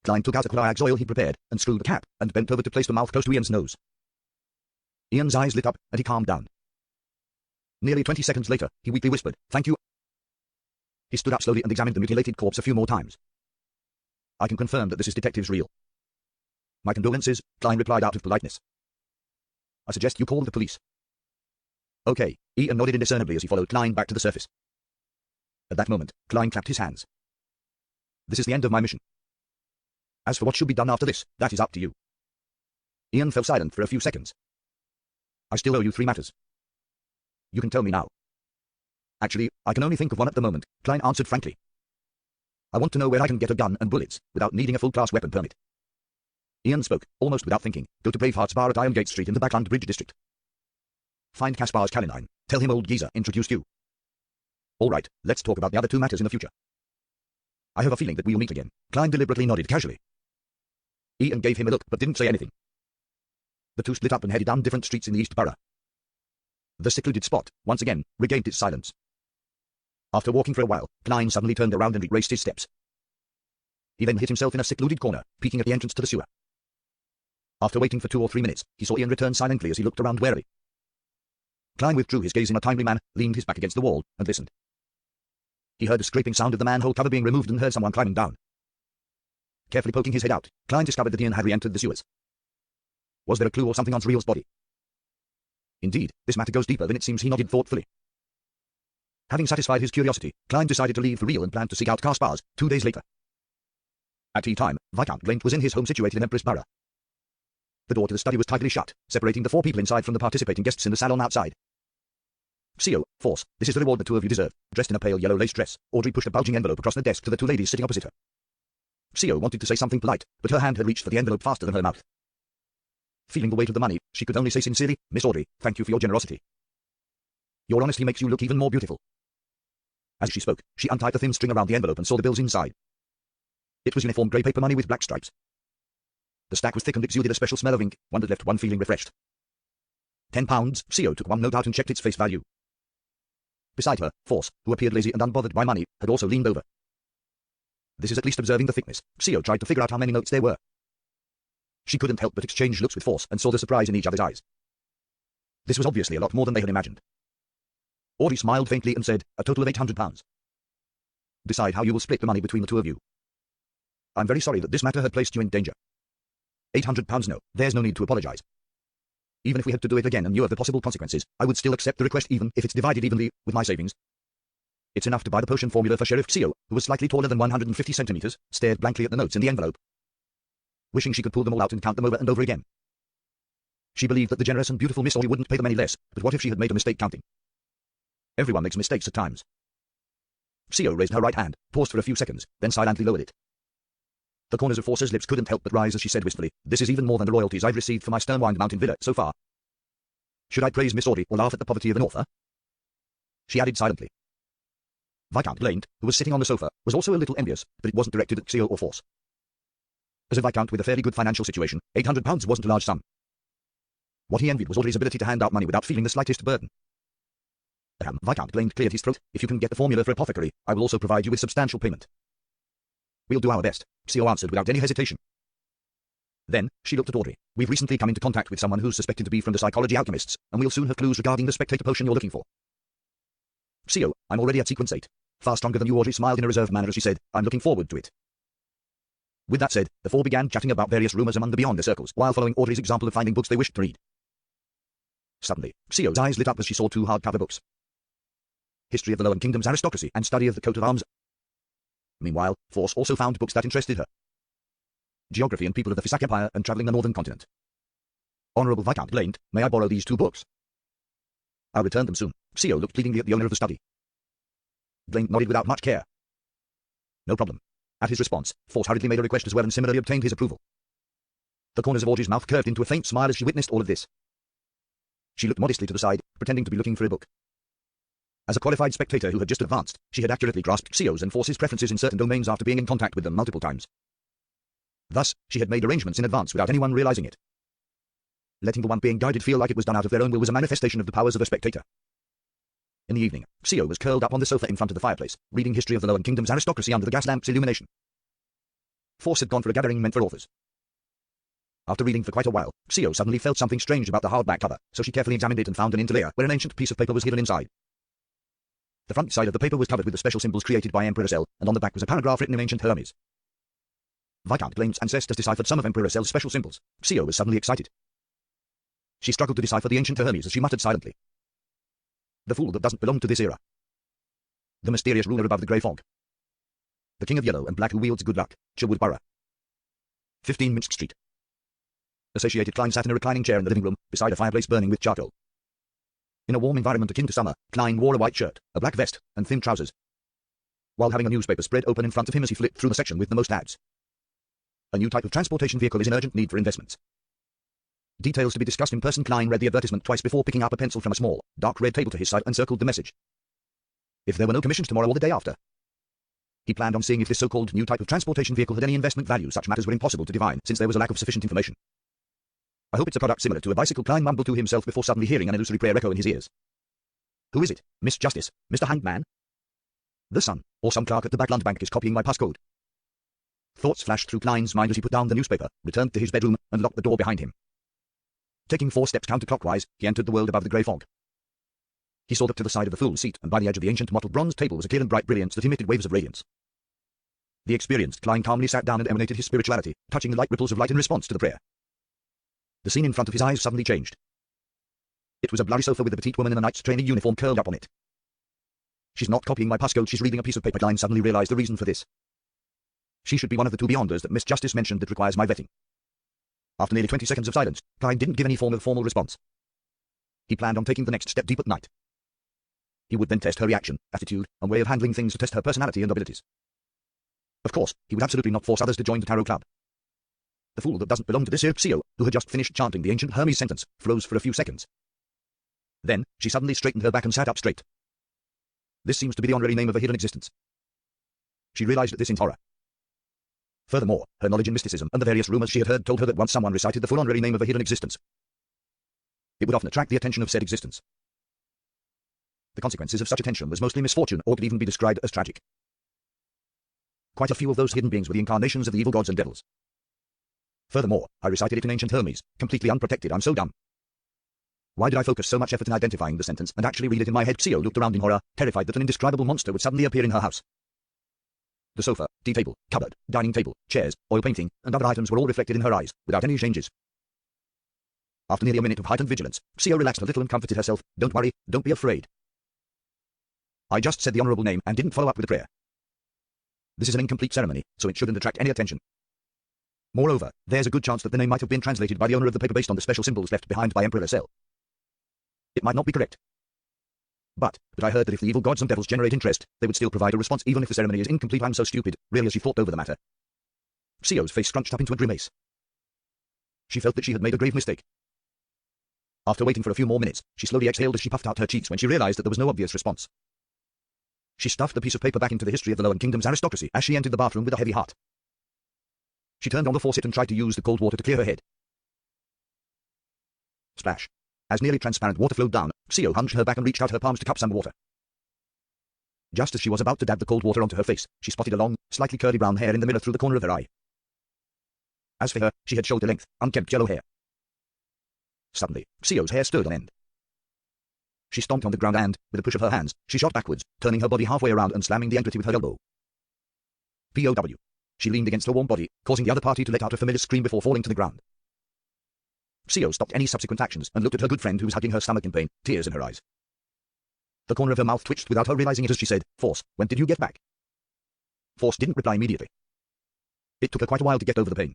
Klein took out a Clorox oil he prepared, and screwed the cap, and bent over to place the mouth close to Ian's nose. Ian's eyes lit up, and he calmed down. Nearly 20 seconds later, he weakly whispered, "Thank you." He stood up slowly and examined the mutilated corpse a few more times. "I can confirm that this is Detective Zriel." "My condolences," Klein replied out of politeness. "I suggest you call the police." "Okay," Ian nodded indiscernibly as he followed Klein back to the surface. At that moment, Klein clapped his hands. "This is the end of my mission. As for what should be done after this, that is up to you." Ian fell silent for a few seconds. "I still owe you 3 matters." You can tell me now. Actually, I can only think of one at the moment, Klein answered frankly. I want to know where I can get a gun and bullets, without needing a full-class weapon permit. Ian spoke, almost without thinking. Go to Braveheart's bar at Irongate Street in the Backland Bridge district. Find Caspar's Calinine. Tell him old geezer introduced you. All right, let's talk about the other two matters in the future. I have a feeling that we'll meet again. Klein deliberately nodded casually. Ian gave him a look but didn't say anything. The two split up and headed down different streets in the East Borough. The secluded spot, once again, regained its silence. After walking for a while, Klein suddenly turned around and retraced his steps. He then hid himself in a secluded corner, peeking at the entrance to the sewer. After waiting for 2 or 3 minutes, he saw Ian return silently as he looked around warily. Klein withdrew his gaze in a timely manner, leaned his back against the wall, and listened. He heard the scraping sound of the manhole cover being removed and heard someone climbing down. Carefully poking his head out, Klein discovered that Ian had re-entered the sewers. Was there a clue or something on Sreel's body? Indeed, this matter goes deeper than it seems, he nodded thoughtfully. Having satisfied his curiosity, Klein decided to leave for real and planned to seek out Caspar's 2 days later. At tea time, Viscount Glaint was in his home situated in Empress Borough. The door to the study was tightly shut, separating the 4 people inside from the participating guests in the salon outside. CO, Force, this is the reward the 2 of you deserve. Dressed in a pale yellow lace dress, Audrey pushed a bulging envelope across the desk to the 2 ladies sitting opposite her. CO wanted to say something polite, but her hand had reached for the envelope faster than her mouth. Feeling the weight of the money, she could only say sincerely, Miss Audrey, thank you for your generosity. Your honesty makes you look even more beautiful. As she spoke, she untied the thin string around the envelope and saw the bills inside. It was uniform grey paper money with black stripes. The stack was thick and exuded a special smell of ink, one that left one feeling refreshed. £10, CO took one note out and checked its face value. Beside her, Force, who appeared lazy and unbothered by money, had also leaned over. This is at least observing the thickness. CO tried to figure out how many notes there were. She couldn't help but exchange looks with Force and saw the surprise in each other's eyes. This was obviously a lot more than they had imagined. Audrey smiled faintly and said, a total of £800. Decide how you will split the money between the 2 of you. I'm very sorry that this matter had placed you in danger. £800 no, there's no need to apologize. Even if we had to do it again and knew of the possible consequences, I would still accept the request even if it's divided evenly, with my savings. It's enough to buy the potion formula for Sheriff CO, who was slightly taller than 150 centimeters, stared blankly at the notes in the envelope, wishing she could pull them all out and count them over and over again. She believed that the generous and beautiful Miss Audrey wouldn't pay them any less, but what if she had made a mistake counting? Everyone makes mistakes at times. CO raised her right hand, paused for a few seconds, then silently lowered it. The corners of Force's lips couldn't help but rise as she said wistfully, this is even more than the royalties I've received for my Sternwind Mountain villa so far. Should I praise Miss Audrey or laugh at the poverty of an author? She added silently. Viscount Glaint, who was sitting on the sofa, was also a little envious, but it wasn't directed at CO or Force. As a Viscount with a fairly good financial situation, £800 wasn't a large sum. What he envied was Audrey's ability to hand out money without feeling the slightest burden. Viscount Glaint cleared his throat. If you can get the formula for apothecary, I will also provide you with substantial payment. We'll do our best, CO answered without any hesitation. Then, she looked at Audrey. We've recently come into contact with someone who's suspected to be from the Psychology Alchemists, and we'll soon have clues regarding the Spectator potion you're looking for. CO, I'm already at sequence 8. Far stronger than you. Audrey smiled in a reserved manner as she said, I'm looking forward to it. With that said, the 4 began chatting about various rumors among the Beyonder circles, while following Audrey's example of finding books they wished to read. Suddenly, CO's eyes lit up as she saw 2 hardcover books. History of the Lowen Kingdom's Aristocracy and Study of the Coat of Arms. Meanwhile, Force also found books that interested her. Geography and People of the Fisak Empire and Travelling the Northern Continent. Honourable Viscount Glaint, may I borrow these 2 books? I'll return them soon. CO looked pleadingly at the owner of the study. Glaint nodded without much care. No problem. At his response, Force hurriedly made a request as well and similarly obtained his approval. The corners of Audrey's mouth curved into a faint smile as she witnessed all of this. She looked modestly to the side, pretending to be looking for a book. As a qualified spectator who had just advanced, she had accurately grasped CO's and Force's preferences in certain domains after being in contact with them multiple times. Thus, she had made arrangements in advance without anyone realizing it. Letting the one being guided feel like it was done out of their own will was a manifestation of the powers of a spectator. In the evening, CO was curled up on the sofa in front of the fireplace, reading History of the Lowen Kingdom's Aristocracy under the gas lamp's illumination. Force had gone for a gathering meant for authors. After reading for quite a while, CO suddenly felt something strange about the hardback cover, so she carefully examined it and found an interlayer where an ancient piece of paper was hidden inside. The front side of the paper was covered with the special symbols created by Emperor Cell, and on the back was a paragraph written in ancient Hermes. Viscount Glaint's ancestors deciphered some of Emperor Cell's special symbols. CO was suddenly excited. She struggled to decipher the ancient Hermes as she muttered silently. The fool that doesn't belong to this era. The mysterious ruler above the grey fog. The king of yellow and black who wields good luck, Sherwood Borough. 15 Minsk Street. The satiated Klein sat in a reclining chair in the living room, beside a fireplace burning with charcoal. In a warm environment akin to summer, Klein wore a white shirt, a black vest, and thin trousers. While having a newspaper spread open in front of him as he flipped through the section with the most ads. A new type of transportation vehicle is in urgent need for investments. Details to be discussed in person. Klein read the advertisement twice before picking up a pencil from a small, dark red table to his side and circled the message. If there were no commissions tomorrow or the day after. He planned on seeing if this so-called new type of transportation vehicle had any investment value. Such matters were impossible to divine, since there was a lack of sufficient information. I hope it's a product similar to a bicycle, Klein mumbled to himself before suddenly hearing an illusory prayer echo in his ears. Who is it? Miss Justice? Mr. Hanged Man? The Sun, or some clerk at the Backland Bank is copying my passcode. Thoughts flashed through Klein's mind as he put down the newspaper, returned to his bedroom, and locked the door behind him. Taking 4 steps counterclockwise, he entered the world above the grey fog. He saw that to the side of the full seat and by the edge of the ancient mottled bronze table was a clear and bright brilliance that emitted waves of radiance. The experienced Klein calmly sat down and emanated his spirituality, touching the light ripples of light in response to the prayer. The scene in front of his eyes suddenly changed. It was a blurry sofa with a petite woman in a knight's training uniform curled up on it. She's not copying my passcode, she's reading a piece of paper. Klein suddenly realized the reason for this. She should be one of the 2 beyonders that Miss Justice mentioned that requires my vetting. After nearly 20 seconds of silence, Klein didn't give any formal response. He planned on taking the next step deep at night. He would then test her reaction, attitude, and way of handling things to test her personality and abilities. Of course, he would absolutely not force others to join the tarot club. The fool that doesn't belong to this here Xio, who had just finished chanting the ancient Hermes sentence, froze for a few seconds. Then, she suddenly straightened her back and sat up straight. This seems to be the honorary name of a hidden existence. She realized this in horror. Furthermore, her knowledge in mysticism and the various rumors she had heard told her that once someone recited the full honorary name of a hidden existence, it would often attract the attention of said existence. The consequences of such attention was mostly misfortune, or could even be described as tragic. Quite a few of those hidden beings were the incarnations of the evil gods and devils. Furthermore, I recited it in ancient Hermes, completely unprotected. I'm so dumb. Why did I focus so much effort in identifying the sentence and actually read it in my head? Xio looked around in horror, terrified that an indescribable monster would suddenly appear in her house. The sofa, tea table, cupboard, dining table, chairs, oil painting, and other items were all reflected in her eyes, without any changes. After nearly a minute of heightened vigilance, Xio relaxed a little and comforted herself. Don't worry, don't be afraid. I just said the honorable name and didn't follow up with a prayer. This is an incomplete ceremony, so it shouldn't attract any attention. Moreover, there's a good chance that the name might have been translated by the owner of the paper based on the special symbols left behind by Emperor Cell. It might not be correct. But I heard that if the evil gods and devils generate interest, they would still provide a response even if the ceremony is incomplete. I'm so stupid, really. As she thought over the matter, Xio's face scrunched up into a grimace. She felt that she had made a grave mistake. After waiting for a few more minutes, she slowly exhaled as she puffed out her cheeks when she realized that there was no obvious response. She stuffed the piece of paper back into the history of the Lowen Kingdom's aristocracy as she entered the bathroom with a heavy heart. She turned on the faucet and tried to use the cold water to clear her head. Splash. As nearly transparent water flowed down, Xio hunched her back and reached out her palms to cup some water. Just as she was about to dab the cold water onto her face, she spotted a long, slightly curly brown hair in the mirror through the corner of her eye. As for her, she had shoulder-length, unkempt yellow hair. Suddenly, Xio's hair stood on end. She stomped on the ground and, with a push of her hands, she shot backwards, turning her body halfway around and slamming the entity with her elbow. POW. She leaned against her warm body, causing the other party to let out a familiar scream before falling to the ground. Xio stopped any subsequent actions and looked at her good friend who was hugging her stomach in pain, tears in her eyes. The corner of her mouth twitched without her realizing it as she said, "Force, when did you get back?" Force didn't reply immediately. It took her quite a while to get over the pain.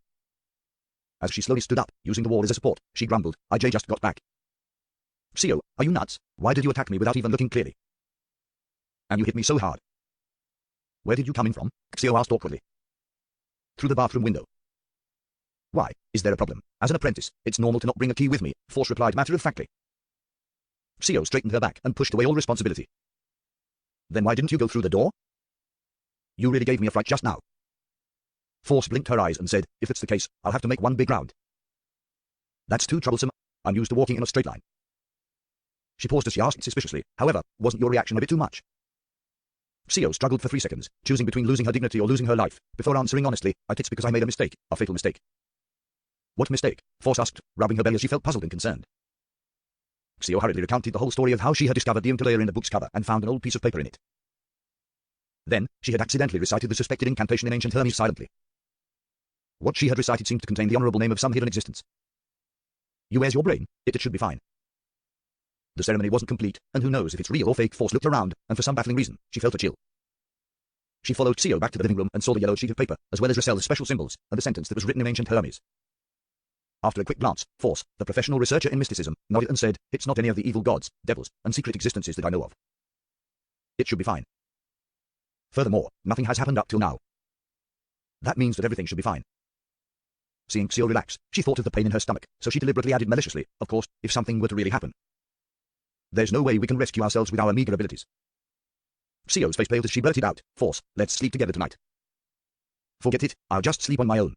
As she slowly stood up, using the wall as a support, she grumbled, "I just got back." "Xio, are you nuts? Why did you attack me without even looking clearly? And you hit me so hard." "Where did you come in from?" Xio asked awkwardly. "Through the bathroom window." "Why, is there a problem? As an apprentice, it's normal to not bring a key with me," Force replied matter-of-factly. Xio straightened her back and pushed away all responsibility. "Then why didn't you go through the door?" "You really gave me a fright just now." Force blinked her eyes and said, "If it's the case, I'll have to make one big round." "That's too troublesome. I'm used to walking in a straight line." She paused as she asked suspiciously, "However, wasn't your reaction a bit too much?" Xio struggled for 3 seconds, choosing between losing her dignity or losing her life, before answering honestly, "It's because I made a mistake, a fatal mistake." "What mistake?" Force asked, rubbing her belly as she felt puzzled and concerned. Xio hurriedly recounted the whole story of how she had discovered the interlayer in the book's cover and found an old piece of paper in it. Then, she had accidentally recited the suspected incantation in ancient Hermes silently. What she had recited seemed to contain the honorable name of some hidden existence. "You where's your brain? It should be fine." The ceremony wasn't complete, and who knows if it's real or fake. Force looked around, and for some baffling reason, she felt a chill. She followed Xio back to the living room and saw the yellow sheet of paper, as well as Racel's special symbols, and the sentence that was written in ancient Hermes. After a quick glance, Force, the professional researcher in mysticism, nodded and said, "It's not any of the evil gods, devils, and secret existences that I know of. It should be fine. Furthermore, nothing has happened up till now. That means that everything should be fine." Seeing Xio relax, she thought of the pain in her stomach, so she deliberately added maliciously, "Of course, if something were to really happen. There's no way we can rescue ourselves with our meager abilities." Xio's face paled as she blurted out, "Force, let's sleep together tonight." "Forget it, I'll just sleep on my own."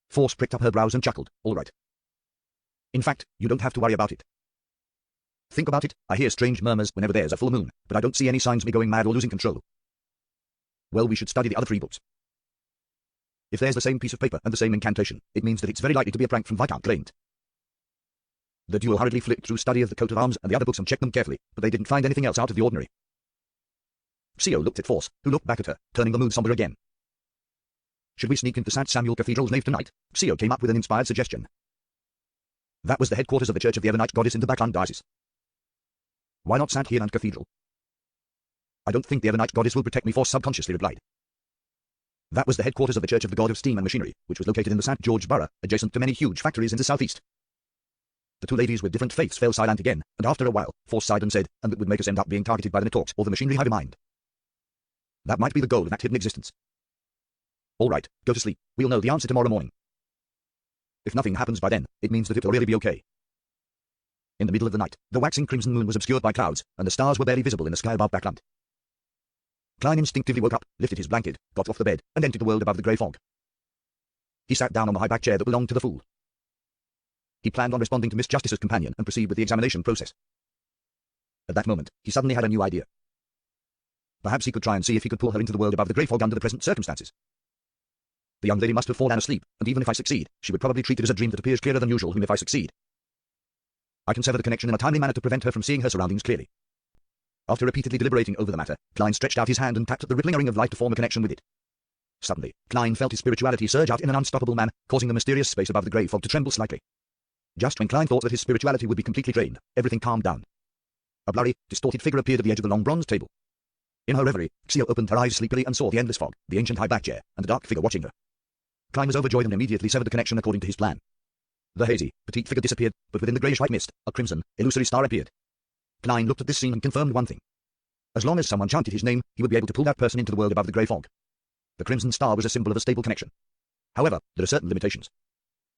Force pricked up her brows and chuckled, "All right. In fact, you don't have to worry about it. Think about it, I hear strange murmurs whenever there's a full moon, but I don't see any signs of me going mad or losing control. Well, we should study the other 3 books. If there's the same piece of paper and the same incantation, it means that it's very likely to be a prank from Viscount Claint." The duo hurriedly flicked through study of the coat of arms and the other books and checked them carefully, but they didn't find anything else out of the ordinary. Xio looked at Force, who looked back at her, turning the mood somber again. "Should we sneak into St. Samuel Cathedral's nave tonight?" Xio came up with an inspired suggestion. That was the headquarters of the Church of the Evernight Goddess in the Backland Diocese. "Why not St. Hieland Cathedral?" "I don't think the Evernight Goddess will protect me," Force subconsciously replied. That was the headquarters of the Church of the God of Steam and Machinery, which was located in the St. George Borough, adjacent to many huge factories in the southeast. The 2 ladies with different faiths fell silent again, and after a while, Force sighed and said, "And that would make us end up being targeted by the Nitorks or the Machinery Hive Mind. That might be the goal of that hidden existence. All right, go to sleep. We'll know the answer tomorrow morning. If nothing happens by then, it means that it'll really be okay." In the middle of the night, the waxing crimson moon was obscured by clouds, and the stars were barely visible in the sky above Backland. Klein instinctively woke up, lifted his blanket, got off the bed, and entered the world above the grey fog. He sat down on the high-back chair that belonged to the fool. He planned on responding to Miss Justice's companion and proceed with the examination process. At that moment, he suddenly had a new idea. Perhaps he could try and see if he could pull her into the world above the grey fog under the present circumstances. The young lady must have fallen asleep, and even if I succeed, she would probably treat it as a dream that appears clearer than usual, and if I succeed, I can sever the connection in a timely manner to prevent her from seeing her surroundings clearly. After repeatedly deliberating over the matter, Klein stretched out his hand and tapped at the rippling ring of light to form a connection with it. Suddenly, Klein felt his spirituality surge out in an unstoppable manner, causing the mysterious space above the grey fog to tremble slightly. Just when Klein thought that his spirituality would be completely drained, everything calmed down. A blurry, distorted figure appeared at the edge of the long bronze table. In her reverie, Xio opened her eyes sleepily and saw the endless fog, the ancient high-back chair, and the dark figure watching her. Klein was overjoyed and immediately severed the connection according to his plan. The hazy, petite figure disappeared, but within the greyish-white mist, a crimson, illusory star appeared. Klein looked at this scene and confirmed one thing. As long as someone chanted his name, he would be able to pull that person into the world above the grey fog. The crimson star was a symbol of a stable connection. However, there are certain limitations.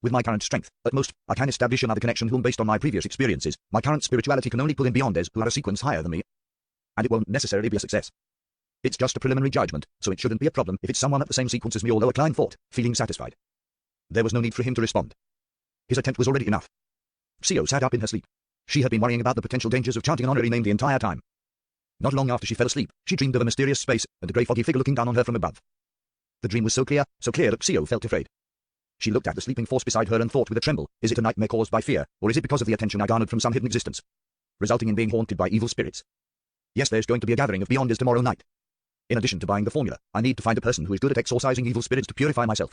With my current strength, at most, I can establish another connection whom, based on my previous experiences, my current spirituality can only pull in beyonders who are a sequence higher than me. And it won't necessarily be a success. It's just a preliminary judgment, so it shouldn't be a problem if it's someone at the same sequence as me, although Klein thought, feeling satisfied. There was no need for him to respond. His attempt was already enough. Xio sat up in her sleep. She had been worrying about the potential dangers of chanting an honorary name the entire time. Not long after she fell asleep, she dreamed of a mysterious space and a grey foggy figure looking down on her from above. The dream was so clear that Xio felt afraid. She looked at the sleeping Force beside her and thought with a tremble, is it a nightmare caused by fear, or is it because of the attention I garnered from some hidden existence, resulting in being haunted by evil spirits? Yes, there's going to be a gathering of Beyonders tomorrow night. In addition to buying the formula, I need to find a person who is good at exorcising evil spirits to purify myself.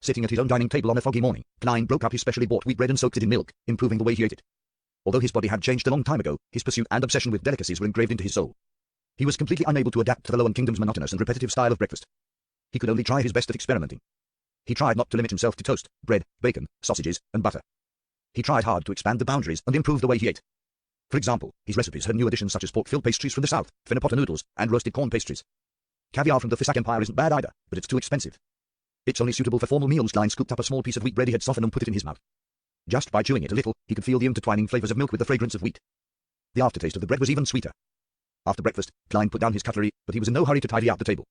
Sitting at his own dining table on a foggy morning, Klein broke up his specially bought wheat bread and soaked it in milk, improving the way he ate it. Although his body had changed a long time ago, his pursuit and obsession with delicacies were engraved into his soul. He was completely unable to adapt to the Lowen Kingdom's monotonous and repetitive style of breakfast. He could only try his best at experimenting. He tried not to limit himself to toast, bread, bacon, sausages, and butter. He tried hard to expand the boundaries and improve the way he ate. For example, his recipes had new additions such as pork-filled pastries from the south, finapota noodles, and roasted corn pastries. Caviar from the Fisak Empire isn't bad either, but it's too expensive. It's only suitable for formal meals. Klein scooped up a small piece of wheat bread he had softened and put it in his mouth. Just by chewing it a little, he could feel the intertwining flavors of milk with the fragrance of wheat. The aftertaste of the bread was even sweeter. After breakfast, Klein put down his cutlery, but he was in no hurry to tidy out the table.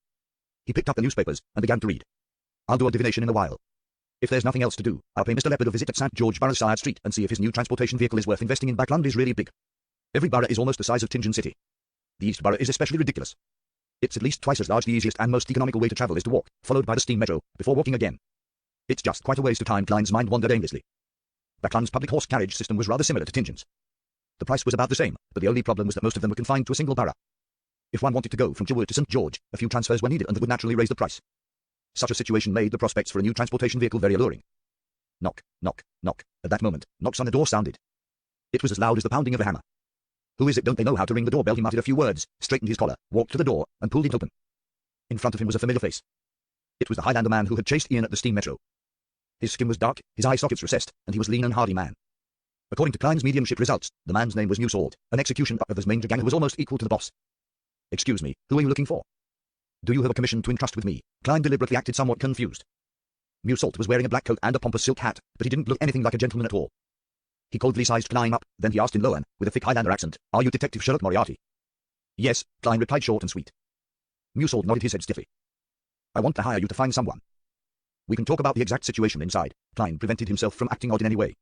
He picked up the newspapers and began to read. I'll do a divination in a while. If there's nothing else to do, I'll pay Mr. Leopard a visit at St. George Borough's side street and see if his new transportation vehicle is worth investing in. Backland is really big. Every borough is almost the size of Tingen City. The East Borough is especially ridiculous. It's at least twice as large. The easiest and most economical way to travel is to walk, followed by the steam metro, before walking again. It's just quite a waste of time. Klein's mind wandered aimlessly. Backland's public horse carriage system was rather similar to Tingen's. The price was about the same, but the only problem was that most of them were confined to a single borough. If one wanted to go from Chilworth to St. George, a few transfers were needed and that would naturally raise the price. Such a situation made the prospects for a new transportation vehicle very alluring. Knock, knock, knock. At that moment, knocks on the door sounded. It was as loud as the pounding of a hammer. Who is it? Don't they know how to ring the doorbell? He muttered a few words, straightened his collar, walked to the door, and pulled it open. In front of him was a familiar face. It was the Highlander man who had chased Ian at the steam metro. His skin was dark, his eye sockets recessed, and he was lean and hardy man. According to Klein's mediumship results, the man's name was Newsalt, an execution of his manger gang who was almost equal to the boss. Excuse me, who are you looking for? Do you have a commission to entrust with me? Klein deliberately acted somewhat confused. Newsalt was wearing a black coat and a pompous silk hat, but he didn't look anything like a gentleman at all. He coldly sized Klein up, then he asked in low with a thick Highlander accent, "Are you Detective Sherlock Moriarty?" "Yes," Klein replied short and sweet. Newsalt nodded his head stiffly. "I want to hire you to find someone. We can talk about the exact situation inside." Klein prevented himself from acting odd in any way.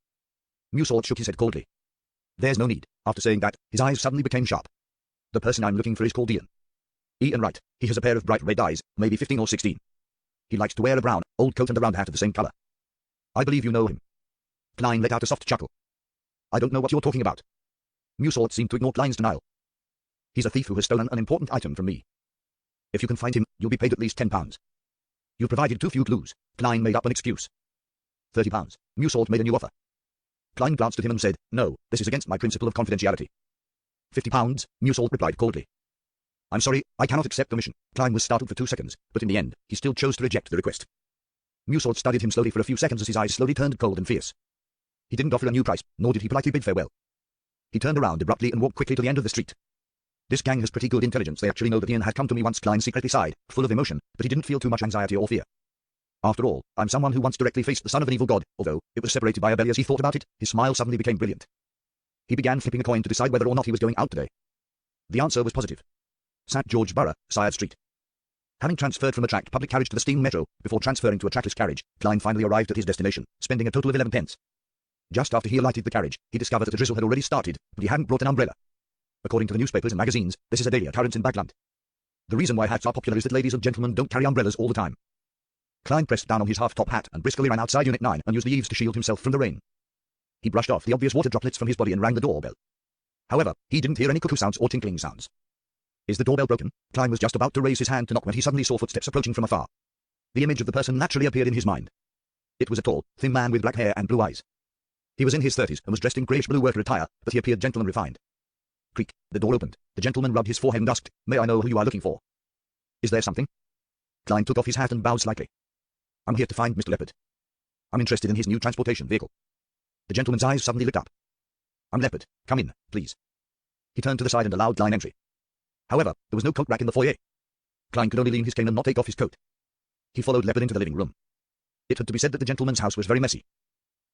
Newsalt shook his head coldly. "There's no need." After saying that, his eyes suddenly became sharp. "The person I'm looking for is called Ian. Ian Wright. He has a pair of bright red eyes, maybe 15 or 16. He likes to wear a brown, old coat and a round hat of the same color. I believe you know him." Klein let out a soft chuckle. "I don't know what you're talking about." Newsalt seemed to ignore Klein's denial. "He's a thief who has stolen an important item from me. If you can find him, you'll be paid at least £10. You've provided too few clues." Klein made up an excuse. £30. Newsalt made a new offer. Klein glanced at him and said, "No, this is against my principle of confidentiality." £50, Newsalt replied coldly. "I'm sorry, I cannot accept the mission." Klein was startled for 2 seconds, but in the end, he still chose to reject the request. Newsalt studied him slowly for a few seconds as his eyes slowly turned cold and fierce. He didn't offer a new price, nor did he politely bid farewell. He turned around abruptly and walked quickly to the end of the street. "This gang has pretty good intelligence. They actually know that Ian had come to me once." Klein secretly sighed, full of emotion, but he didn't feel too much anxiety or fear. "After all, I'm someone who once directly faced the son of an evil god, although it was separated by a belly." As he thought about it, his smile suddenly became brilliant. He began flipping a coin to decide whether or not he was going out today. The answer was positive. St. George Borough, Syard Street. Having transferred from a tracked public carriage to the steam metro, before transferring to a trackless carriage, Klein finally arrived at his destination, spending a total of 11 pence. Just after he alighted the carriage, he discovered that a drizzle had already started, but he hadn't brought an umbrella. According to the newspapers and magazines, this is a daily occurrence in Bagland. The reason why hats are popular is that ladies and gentlemen don't carry umbrellas all the time. Klein pressed down on his half-top hat and briskly ran outside Unit 9 and used the eaves to shield himself from the rain. He brushed off the obvious water droplets from his body and rang the doorbell. However, he didn't hear any cuckoo sounds or tinkling sounds. "Is the doorbell broken?" Klein was just about to raise his hand to knock when he suddenly saw footsteps approaching from afar. The image of the person naturally appeared in his mind. It was a tall, thin man with black hair and blue eyes. He was in his 30s and was dressed in greyish-blue worker attire, but he appeared gentle and refined. Creak. The door opened. The gentleman rubbed his forehead and asked, "May I know who you are looking for?" "Is there something?" Klein took off his hat and bowed slightly. "I'm here to find Mr. Leopard. I'm interested in his new transportation vehicle." The gentleman's eyes suddenly lit up. "I'm Leopard. Come in, please." He turned to the side and allowed Klein entry. However, there was no coat rack in the foyer. Klein could only lean his cane and not take off his coat. He followed Leopard into the living room. It had to be said that the gentleman's house was very messy.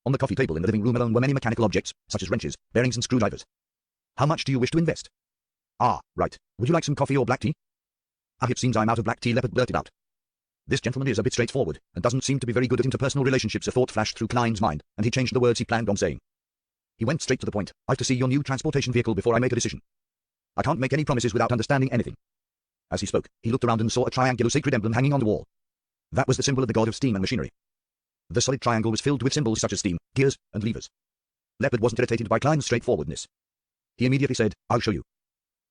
On the coffee table in the living room alone were many mechanical objects, such as wrenches, bearings and screwdrivers. "How much do you wish to invest?" "Ah, right. Would you like some coffee or black tea?" "Ah, it seems I'm out of black tea," Leopard blurted out. This gentleman is a bit straightforward, and doesn't seem to be very good at interpersonal relationships. A thought flashed through Klein's mind, and he changed the words he planned on saying. He went straight to the point. "I've to see your new transportation vehicle before I make a decision. I can't make any promises without understanding anything." As he spoke, he looked around and saw a triangular sacred emblem hanging on the wall. That was the symbol of the god of steam and machinery. The solid triangle was filled with symbols such as steam, gears, and levers. Leopard wasn't irritated by Klein's straightforwardness. He immediately said, "I'll show you."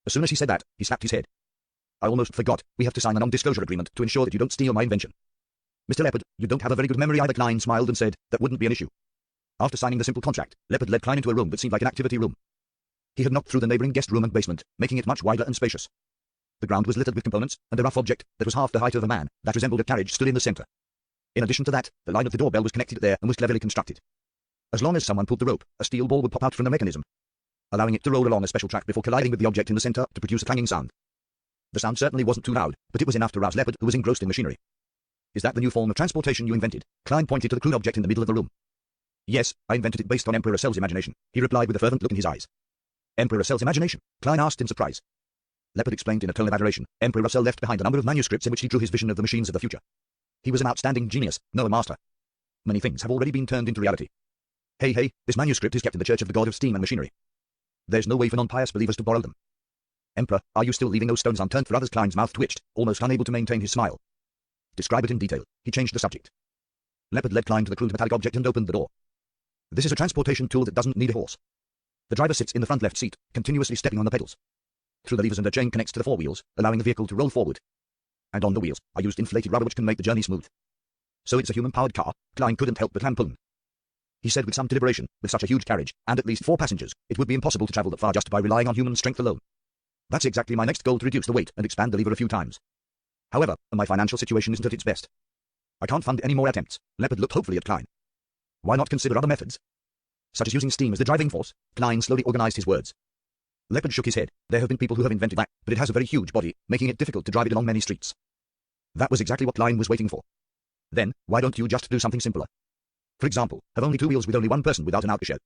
As soon as he said that, he slapped his head. "I almost forgot. We have to sign a non-disclosure agreement to ensure that you don't steal my invention." "Mr. Leopard, you don't have a very good memory either." Klein smiled and said, "That wouldn't be an issue." After signing the simple contract, Leopard led Klein into a room that seemed like an activity room. He had knocked through the neighboring guest room and basement, making it much wider and spacious. The ground was littered with components, and a rough object that was half the height of a man, that resembled a carriage, stood in the center. In addition to that, the line of the doorbell was connected there and was cleverly constructed. As long as someone pulled the rope, a steel ball would pop out from the mechanism, allowing it to roll along a special track before colliding with the object in the center to produce a clanging sound. The sound certainly wasn't too loud, but it was enough to rouse Leopard, who was engrossed in machinery. "Is that the new form of transportation you invented?" Klein pointed to the crude object in the middle of the room. "Yes, I invented it based on Emperor Russell's imagination," he replied with a fervent look in his eyes. "Emperor Russell's imagination?" Klein asked in surprise. Leopard explained in a tone of adoration. Emperor Russell left behind a number of manuscripts in which he drew his vision of the machines of the future. He was an outstanding genius, no a master. Many things have already been turned into reality. Hey, this manuscript is kept in the Church of the God of Steam and Machinery. There's no way for non-pious believers to borrow them. Emperor, are you still leaving those stones unturned for others? Klein's mouth twitched, almost unable to maintain his smile. "Describe it in detail." He changed the subject. Leopard led Klein to the crude metallic object and opened the door. "This is a transportation tool that doesn't need a horse. The driver sits in the front left seat, continuously stepping on the pedals. Through the levers and a chain connects to the four wheels, allowing the vehicle to roll forward. And on the wheels are used inflated rubber which can make the journey smooth. So it's a human-powered car." Klein couldn't help but lampoon. He said with some deliberation, with such a huge carriage, and at least 4 passengers, it would be impossible to travel that far just by relying on human strength alone. That's exactly my next goal, to reduce the weight and expand the lever a few times. However, my financial situation isn't at its best. I can't fund any more attempts. Leopard looked hopefully at Klein. Why not consider other methods? Such as using steam as the driving force? Klein slowly organized his words. Leopard shook his head. There have been people who have invented that, but it has a very huge body, making it difficult to drive it along many streets. That was exactly what Klein was waiting for. Then, why don't you just do something simpler? For example, have only two wheels with only one person without an outer shell.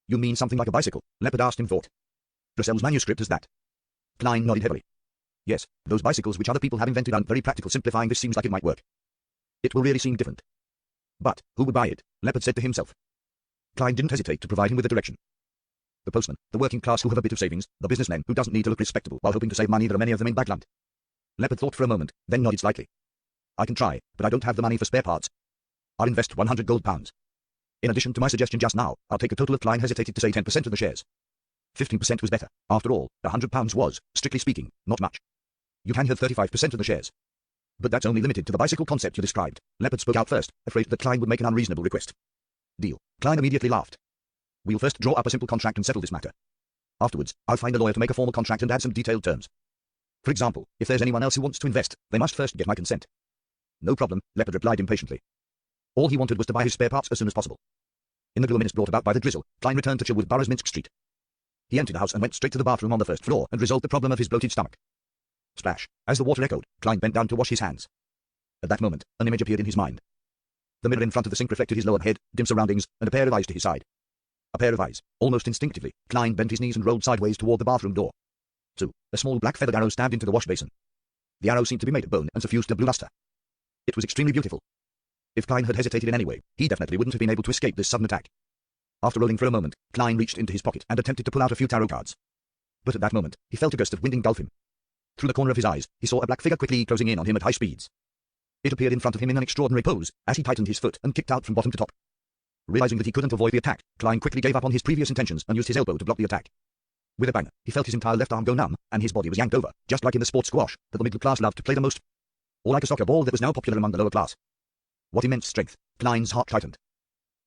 You mean something like a bicycle? Leopard asked in thought. Russell's manuscript is that. Klein nodded heavily. Yes, those bicycles which other people have invented aren't very practical. Simplifying this seems like it might work. It will really seem different. But, who would buy it? Leopard said to himself. Klein didn't hesitate to provide him with a direction. The postman, the working class who have a bit of savings, the businessman who doesn't need to look respectable while hoping to save money. There are many of them in Bagland. Leopard thought for a moment, then nodded slightly. I can try, but I don't have the money for spare parts. I'll invest 100 gold pounds. In addition to my suggestion just now, I'll take a total of Klein hesitated to say 10% of the shares. 15% was better. After all, £100 was, strictly speaking, not much. You can have 35% of the shares. But that's only limited to the bicycle concept you described. Leopard spoke out first, afraid that Klein would make an unreasonable request. Deal. Klein immediately laughed. We'll first draw up a simple contract and settle this matter. Afterwards, I'll find a lawyer to make a formal contract and add some detailed terms. For example, if there's anyone else who wants to invest, they must first get my consent. No problem, Leopard replied impatiently. All he wanted was to buy his spare parts as soon as possible. In the gloominess brought about by the drizzle, Klein returned to Chilwood Borough's Minsk Street. He entered the house and went straight to the bathroom on the first floor and resolved the problem of his bloated stomach. Splash. As the water echoed, Klein bent down to wash his hands. At that moment, an image appeared in his mind. The mirror in front of the sink reflected his lowered head, dim surroundings, and a pair of eyes to his side. A pair of eyes. Almost instinctively, Klein bent his knees and rolled sideways toward the bathroom door. 2. A small black feathered arrow stabbed into the wash basin. The arrow seemed to be made of bone and suffused a blue luster. It was extremely beautiful. If Klein had hesitated in any way, he definitely wouldn't have been able to escape this sudden attack. After rolling for a moment, Klein reached into his pocket and attempted to pull out a few tarot cards. But at that moment, he felt a gust of wind engulf him. Through the corner of his eyes, he saw a black figure quickly closing in on him at high speeds. It appeared in front of him in an extraordinary pose, as he tightened his foot and kicked out from bottom to top. Realizing that he couldn't avoid the attack, Klein quickly gave up on his previous intentions and used his elbow to block the attack. With a bang, he felt his entire left arm go numb, and his body was yanked over, just like in the sport squash that the middle class loved to play the most. Or like a soccer ball that was now popular among the lower class. What immense strength! Klein's heart tightened.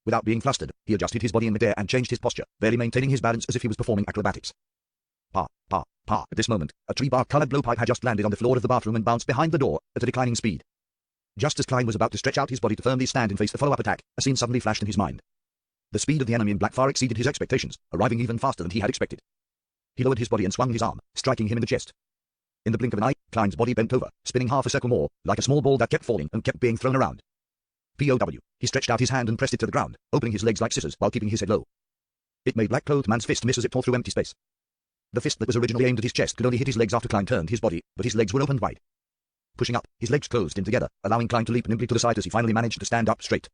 Without being flustered, he adjusted his body in midair and changed his posture, barely maintaining his balance as if he was performing acrobatics. Pa, pa, pa. At this moment, a tree bark-colored blowpipe had just landed on the floor of the bathroom and bounced behind the door at a declining speed. Just as Klein was about to stretch out his body to firmly stand and face the follow-up attack, a scene suddenly flashed in his mind. The speed of the enemy in black far exceeded his expectations, arriving even faster than he had expected. He lowered his body and swung his arm, striking him in the chest. In the blink of an eye, Klein's body bent over, spinning half a circle more, like a small ball that kept falling and kept being thrown around. POW. He stretched out his hand and pressed it to the ground, opening his legs like scissors while keeping his head low. It made black-clothed man's fist miss as it tore through empty space. The fist that was originally aimed at his chest could only hit his legs after Klein turned his body, but his legs were opened wide. Pushing up, his legs closed in together, allowing Klein to leap nimbly to the side as he finally managed to stand up straight.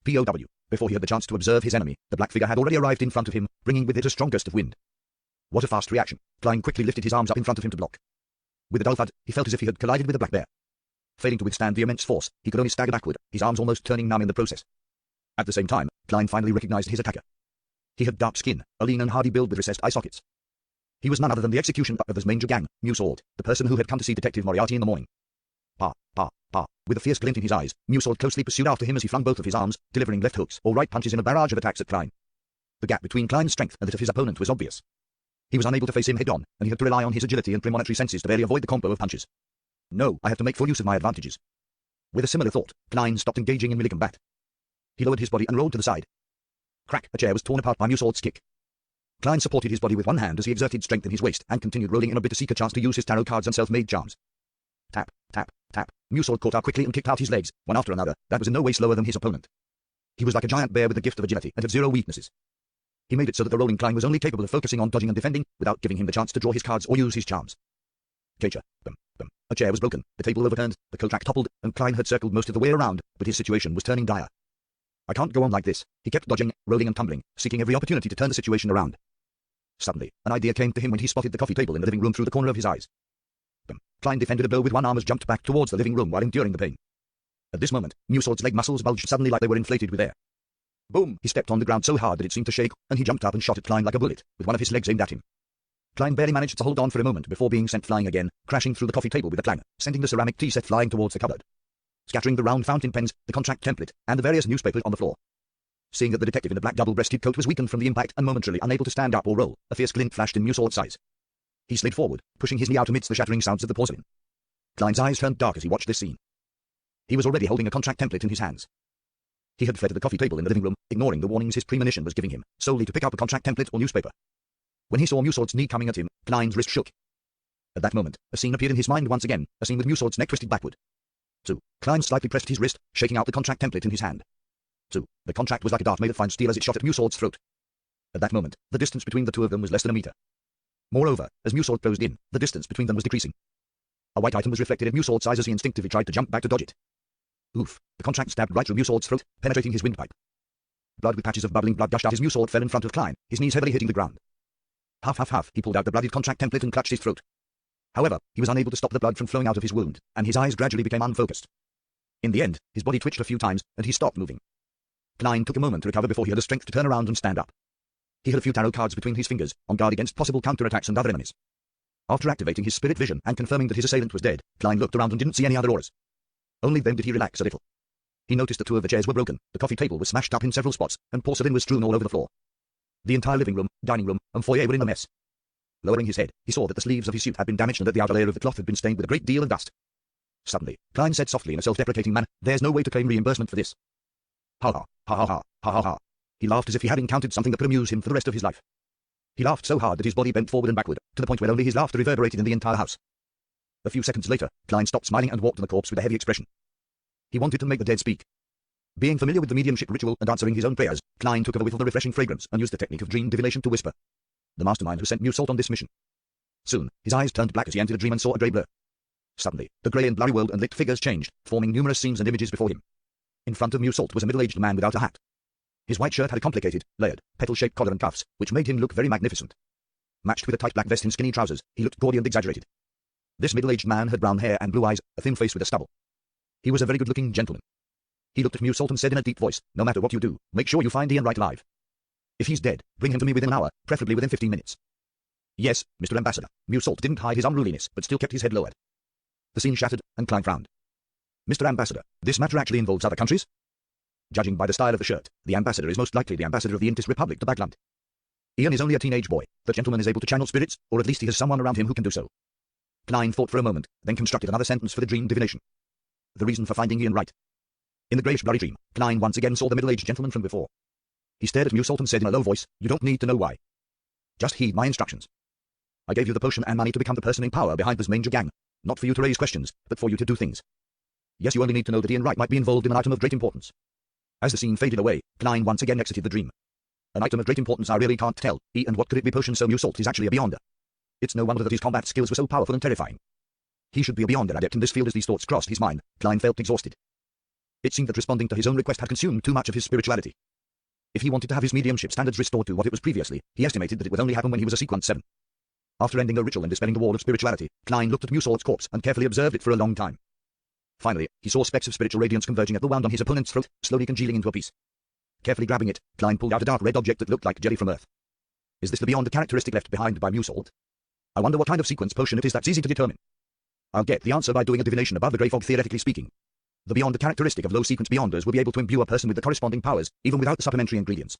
POW. Before he had the chance to observe his enemy, the black figure had already arrived in front of him, bringing with it a strong gust of wind. What a fast reaction! Klein quickly lifted his arms up in front of him to block. With a dull thud, he felt as if he had collided with a black bear. Failing to withstand the immense force, he could only stagger backward, his arms almost turning numb in the process. At the same time, Klein finally recognized his attacker. He had dark skin, a lean and hardy build with recessed eye sockets. He was none other than the execution of his Manger gang, Muswald, the person who had come to see Detective Moriarty in the morning. Pa, pa, pa. With a fierce glint in his eyes, Muswald closely pursued after him as he flung both of his arms, delivering left hooks or right punches in a barrage of attacks at Klein. The gap between Klein's strength and that of his opponent was obvious. He was unable to face him head-on, and he had to rely on his agility and premonitory senses to barely avoid the combo of punches. No, I have to make full use of my advantages. With a similar thought, Klein stopped engaging in melee combat. He lowered his body and rolled to the side. Crack! A chair was torn apart by Muswald's kick. Klein supported his body with one hand as he exerted strength in his waist and continued rolling in a bid to seek a chance to use his tarot cards and self-made charms. Tap, tap, tap. Muswald caught up quickly and kicked out his legs, one after another, that was in no way slower than his opponent. He was like a giant bear with the gift of agility and had zero weaknesses. He made it so that the rolling Klein was only capable of focusing on dodging and defending, without giving him the chance to draw his cards or use his charms. Cager. Bum, bum. A chair was broken, the table overturned, the coat rack toppled, and Klein had circled most of the way around, but his situation was turning dire. I can't go on like this. He kept dodging, rolling and tumbling, seeking every opportunity to turn the situation around. Suddenly, an idea came to him when he spotted the coffee table in the living room through the corner of his eyes. Bum. Klein defended a blow with one arm as jumped back towards the living room while enduring the pain. At this moment, Muswald's leg muscles bulged suddenly like they were inflated with air. Boom! He stepped on the ground so hard that it seemed to shake, and he jumped up and shot at Klein like a bullet, with one of his legs aimed at him. Klein barely managed to hold on for a moment before being sent flying again, crashing through the coffee table with a clang, sending the ceramic tea set flying towards the cupboard, scattering the round fountain pens, the contract template, and the various newspapers on the floor. Seeing that the detective in the black double-breasted coat was weakened from the impact and momentarily unable to stand up or roll, a fierce glint flashed in Muswald's eyes. He slid forward, pushing his knee out amidst the shattering sounds of the porcelain. Klein's eyes turned dark as he watched this scene. He was already holding a contract template in his hands. He had fled to the coffee table in the living room, ignoring the warnings his premonition was giving him, solely to pick up a contract template or newspaper. When he saw Musword's knee coming at him, Klein's wrist shook. At that moment, a scene appeared in his mind once again, a scene with Musword's neck twisted backward. 2. Klein slightly pressed his wrist, shaking out the contract template in his hand. 2. The contract was like a dart made of fine steel as it shot at Musword's throat. At that moment, the distance between the two of them was less than a meter. Moreover, as Musword closed in, the distance between them was decreasing. A white item was reflected in Musword's eyes as he instinctively tried to jump back to dodge it. Oof! The contract stabbed right through Musword's throat, penetrating his windpipe. Blood with patches of bubbling blood gushed out as Musword fell in front of Klein, his knees heavily hitting the ground. Huff, he pulled out the bloodied contract template and clutched his throat. However, he was unable to stop the blood from flowing out of his wound, and his eyes gradually became unfocused. In the end, his body twitched a few times, and he stopped moving. Klein took a moment to recover before he had the strength to turn around and stand up. He had a few tarot cards between his fingers, on guard against possible counterattacks and other enemies. After activating his spirit vision and confirming that his assailant was dead, Klein looked around and didn't see any other auras. Only then did he relax a little. He noticed that 2 of the chairs were broken, the coffee table was smashed up in several spots, and porcelain was strewn all over the floor. The entire living room, dining room, and foyer were in a mess. Lowering his head, he saw that the sleeves of his suit had been damaged and that the outer layer of the cloth had been stained with a great deal of dust. Suddenly, Klein said softly in a self-deprecating manner, "There's no way to claim reimbursement for this." Ha ha, ha ha ha, ha ha ha. He laughed as if he had encountered something that could amuse him for the rest of his life. He laughed so hard that his body bent forward and backward, to the point where only his laughter reverberated in the entire house. A few seconds later, Klein stopped smiling and walked to the corpse with a heavy expression. He wanted to make the dead speak. Being familiar with the mediumship ritual and answering his own prayers, Klein took a whiff of the refreshing fragrance and used the technique of dream divination to whisper. The mastermind who sent Musword on this mission. Soon, his eyes turned black as he entered a dream and saw a grey blur. Suddenly, the grey and blurry world and lit figures changed, forming numerous scenes and images before him. In front of Musword was a middle-aged man without a hat. His white shirt had a complicated, layered, petal-shaped collar and cuffs, which made him look very magnificent. Matched with a tight black vest and skinny trousers, he looked gaudy and exaggerated. This middle-aged man had brown hair and blue eyes, a thin face with a stubble. He was a very good-looking gentleman. He looked at Musword and said in a deep voice, "No matter what you do, make sure you find Ian Wright alive. If he's dead, bring him to me within an hour, preferably within 15 minutes. Yes, Mr. Ambassador." Musword didn't hide his unruliness, but still kept his head lowered. The scene shattered, and Klein frowned. "Mr. Ambassador, this matter actually involves other countries?" Judging by the style of the shirt, the ambassador is most likely the ambassador of the Intis Republic to Bagland. Ian is only a teenage boy. The gentleman is able to channel spirits, or at least he has someone around him who can do so. Klein thought for a moment, then constructed another sentence for the dream divination. The reason for finding Ian Wright. In the greyish blurry dream, Klein once again saw the middle-aged gentleman from before. He stared at Musword and said in a low voice, "You don't need to know why. Just heed my instructions. I gave you the potion and money to become the person in power behind this Manger gang, not for you to raise questions, but for you to do things. Yes, you only need to know that Ian Wright might be involved in an item of great importance." As the scene faded away, Klein once again exited the dream. "An item of great importance I really can't tell, and what could it be? Potion so Musword is actually a beyonder. It's no wonder that his combat skills were so powerful and terrifying. He should be a beyonder adept in this field." As these thoughts crossed his mind, Klein felt exhausted. It seemed that responding to his own request had consumed too much of his spirituality. If he wanted to have his mediumship standards restored to what it was previously, he estimated that it would only happen when he was a sequence 7. After ending a ritual and dispelling the wall of spirituality, Klein looked at Musword's corpse and carefully observed it for a long time. Finally, he saw specks of spiritual radiance converging at the wound on his opponent's throat, slowly congealing into a piece. Carefully grabbing it, Klein pulled out a dark red object that looked like jelly from Earth. Is this the beyond characteristic left behind by Musword? I wonder what kind of sequence potion it is. That's easy to determine. I'll get the answer by doing a divination above the grey fog, theoretically speaking. The beyond characteristic of low sequence beyonders will be able to imbue a person with the corresponding powers, even without the supplementary ingredients.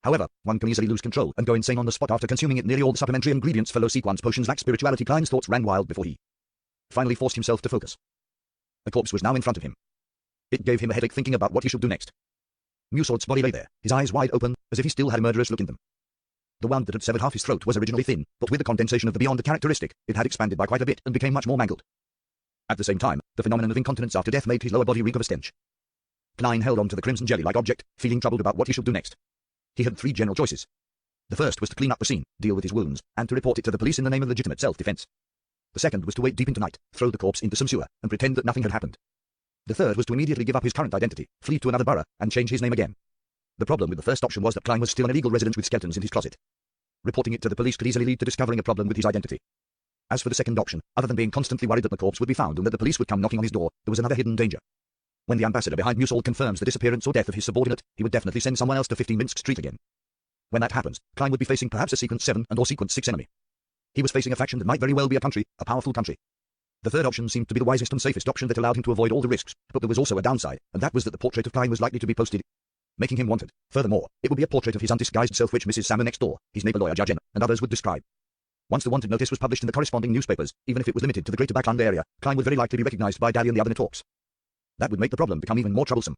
However, one can easily lose control and go insane on the spot after consuming it. Nearly all the supplementary ingredients for low sequence potions lack spirituality. Klein's thoughts ran wild before he finally forced himself to focus. The corpse was now in front of him. It gave him a headache thinking about what he should do next. Musword's body lay there, his eyes wide open, as if he still had a murderous look in them. The wound that had severed half his throat was originally thin, but with the condensation of the beyond characteristic, it had expanded by quite a bit and became much more mangled. At the same time, the phenomenon of incontinence after death made his lower body reek of a stench. Klein held on to the crimson jelly-like object, feeling troubled about what he should do next. He had 3 general choices. The first was to clean up the scene, deal with his wounds, and to report it to the police in the name of legitimate self-defense. The second was to wait deep into night, throw the corpse into some sewer, and pretend that nothing had happened. The third was to immediately give up his current identity, flee to another borough, and change his name again. The problem with the first option was that Klein was still an illegal resident with skeletons in his closet. Reporting it to the police could easily lead to discovering a problem with his identity. As for the second option, other than being constantly worried that the corpse would be found and that the police would come knocking on his door, there was another hidden danger. When the ambassador behind Musword confirms the disappearance or death of his subordinate, he would definitely send someone else to 15 Minsk Street again. When that happens, Klein would be facing perhaps a Sequence 7 and or Sequence 6 enemy. He was facing a faction that might very well be a country, a powerful country. The third option seemed to be the wisest and safest option that allowed him to avoid all the risks, but there was also a downside, and that was that the portrait of Klein was likely to be posted, making him wanted. Furthermore, it would be a portrait of his undisguised self which Mrs. Salmon next door, his neighbor lawyer Judge Emma, and others would describe. Once the wanted notice was published in the corresponding newspapers, even if it was limited to the greater Backland area, Klein would very likely be recognized by Daddy and the other Nitorks. That would make the problem become even more troublesome.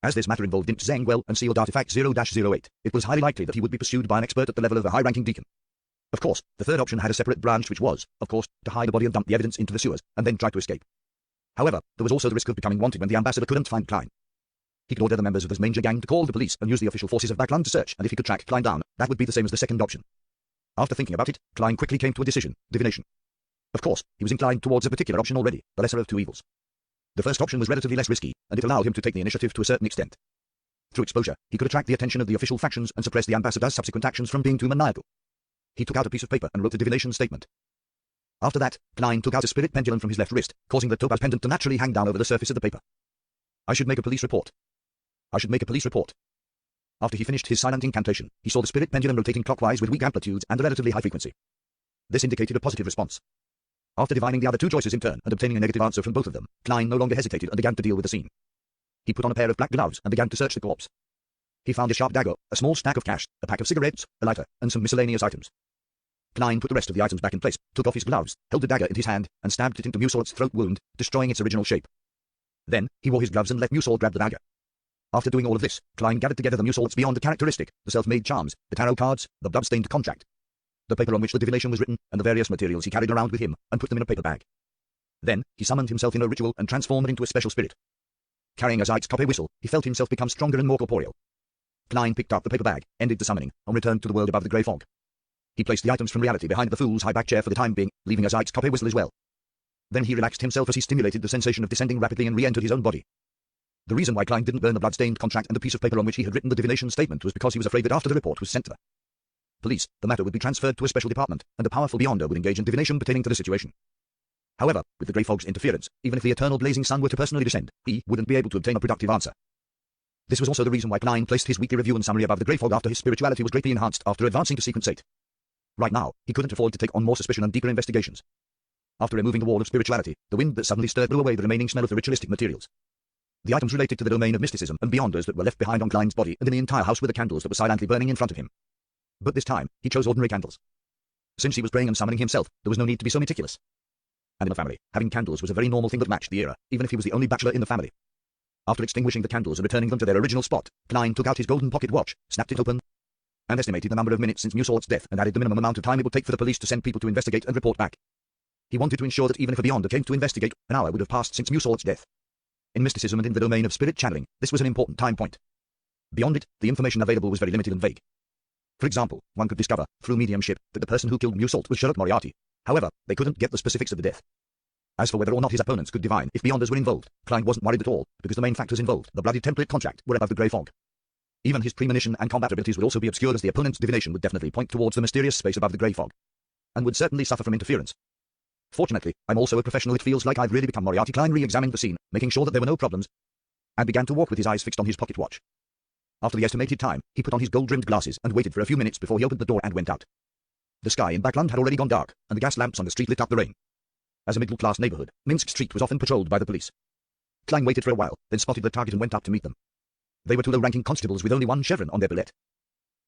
As this matter involved Int Zengwell and sealed artifact 0-08, it was highly likely that he would be pursued by an expert at the level of a high-ranking deacon. Of course, the third option had a separate branch which was, of course, to hide the body and dump the evidence into the sewers, and then try to escape. However, there was also the risk of becoming wanted when the ambassador couldn't find Klein. He could order the members of the Manger gang to call the police and use the official forces of Backland to search, and if he could track Klein down, that would be the same as the second option. After thinking about it, Klein quickly came to a decision: divination. Of course, he was inclined towards a particular option already, the lesser of two evils. The first option was relatively less risky, and it allowed him to take the initiative to a certain extent. Through exposure, he could attract the attention of the official factions and suppress the ambassador's subsequent actions from being too maniacal. He took out a piece of paper and wrote a divination statement. After that, Klein took out a spirit pendulum from his left wrist, causing the topaz pendant to naturally hang down over the surface of the paper. I should make a police report. I should make a police report. After he finished his silent incantation, he saw the spirit pendulum rotating clockwise with weak amplitudes and a relatively high frequency. This indicated a positive response. After divining the other two choices in turn and obtaining a negative answer from both of them, Klein no longer hesitated and began to deal with the scene. He put on a pair of black gloves and began to search the corpse. He found a sharp dagger, a small stack of cash, a pack of cigarettes, a lighter, and some miscellaneous items. Klein put the rest of the items back in place, took off his gloves, held the dagger in his hand, and stabbed it into Musalt's throat wound, destroying its original shape. Then, he wore his gloves and let Musalt grab the dagger. After doing all of this, Klein gathered together the Musalt's beyond the characteristic, the self-made charms, the tarot cards, the blood-stained contract, the paper on which the divination was written, and the various materials he carried around with him, and put them in a paper bag. Then, he summoned himself in a ritual and transformed into a special spirit. Carrying a Zeitskope whistle, he felt himself become stronger and more corporeal. Klein picked up the paper bag, ended the summoning, and returned to the world above the grey fog. He placed the items from reality behind the fool's high back chair for the time being, leaving a Zeitskope whistle as well. Then he relaxed himself as he stimulated the sensation of descending rapidly and re-entered his own body. The reason why Klein didn't burn the blood-stained contract and the piece of paper on which he had written the divination statement was because he was afraid that after the report was sent to the police, the matter would be transferred to a special department, and a powerful Beyonder would engage in divination pertaining to the situation. However, with the grey fog's interference, even if the eternal blazing sun were to personally descend, he wouldn't be able to obtain a productive answer. This was also the reason why Klein placed his weekly review and summary above the grey fog after his spirituality was greatly enhanced after advancing to Sequence 8. Right now, he couldn't afford to take on more suspicion and deeper investigations. After removing the wall of spirituality, the wind that suddenly stirred blew away the remaining smell of the ritualistic materials. The items related to the domain of mysticism and beyonders that were left behind on Klein's body and in the entire house were the candles that were silently burning in front of him. But this time, he chose ordinary candles. Since he was praying and summoning himself, there was no need to be so meticulous. And in the family, having candles was a very normal thing that matched the era, even if he was the only bachelor in the family. After extinguishing the candles and returning them to their original spot, Klein took out his golden pocket watch, snapped it open, and estimated the number of minutes since Musalt's death and added the minimum amount of time it would take for the police to send people to investigate and report back. He wanted to ensure that even if a Beyonder came to investigate, an hour would have passed since Musalt's death. In mysticism and in the domain of spirit channeling, this was an important time point. Beyond it, the information available was very limited and vague. For example, one could discover, through mediumship, that the person who killed Musalt was Charlotte Moriarty. However, they couldn't get the specifics of the death. As for whether or not his opponents could divine if Beyonders were involved, Klein wasn't worried at all, because the main factors involved, the bloody template contract, were above the grey fog. Even his premonition and combat abilities would also be obscured, as the opponent's divination would definitely point towards the mysterious space above the grey fog, and would certainly suffer from interference. Fortunately, I'm also a professional. It feels like I've really become Moriarty. Klein re-examined the scene, making sure that there were no problems, and began to walk with his eyes fixed on his pocket watch. After the estimated time, he put on his gold-rimmed glasses and waited for a few minutes before he opened the door and went out. The sky in Backland had already gone dark, and the gas lamps on the street lit up the rain. As a middle-class neighborhood, Minsk Street was often patrolled by the police. Klein waited for a while, then spotted the target and went up to meet them. They were two low-ranking constables with only one chevron on their billet.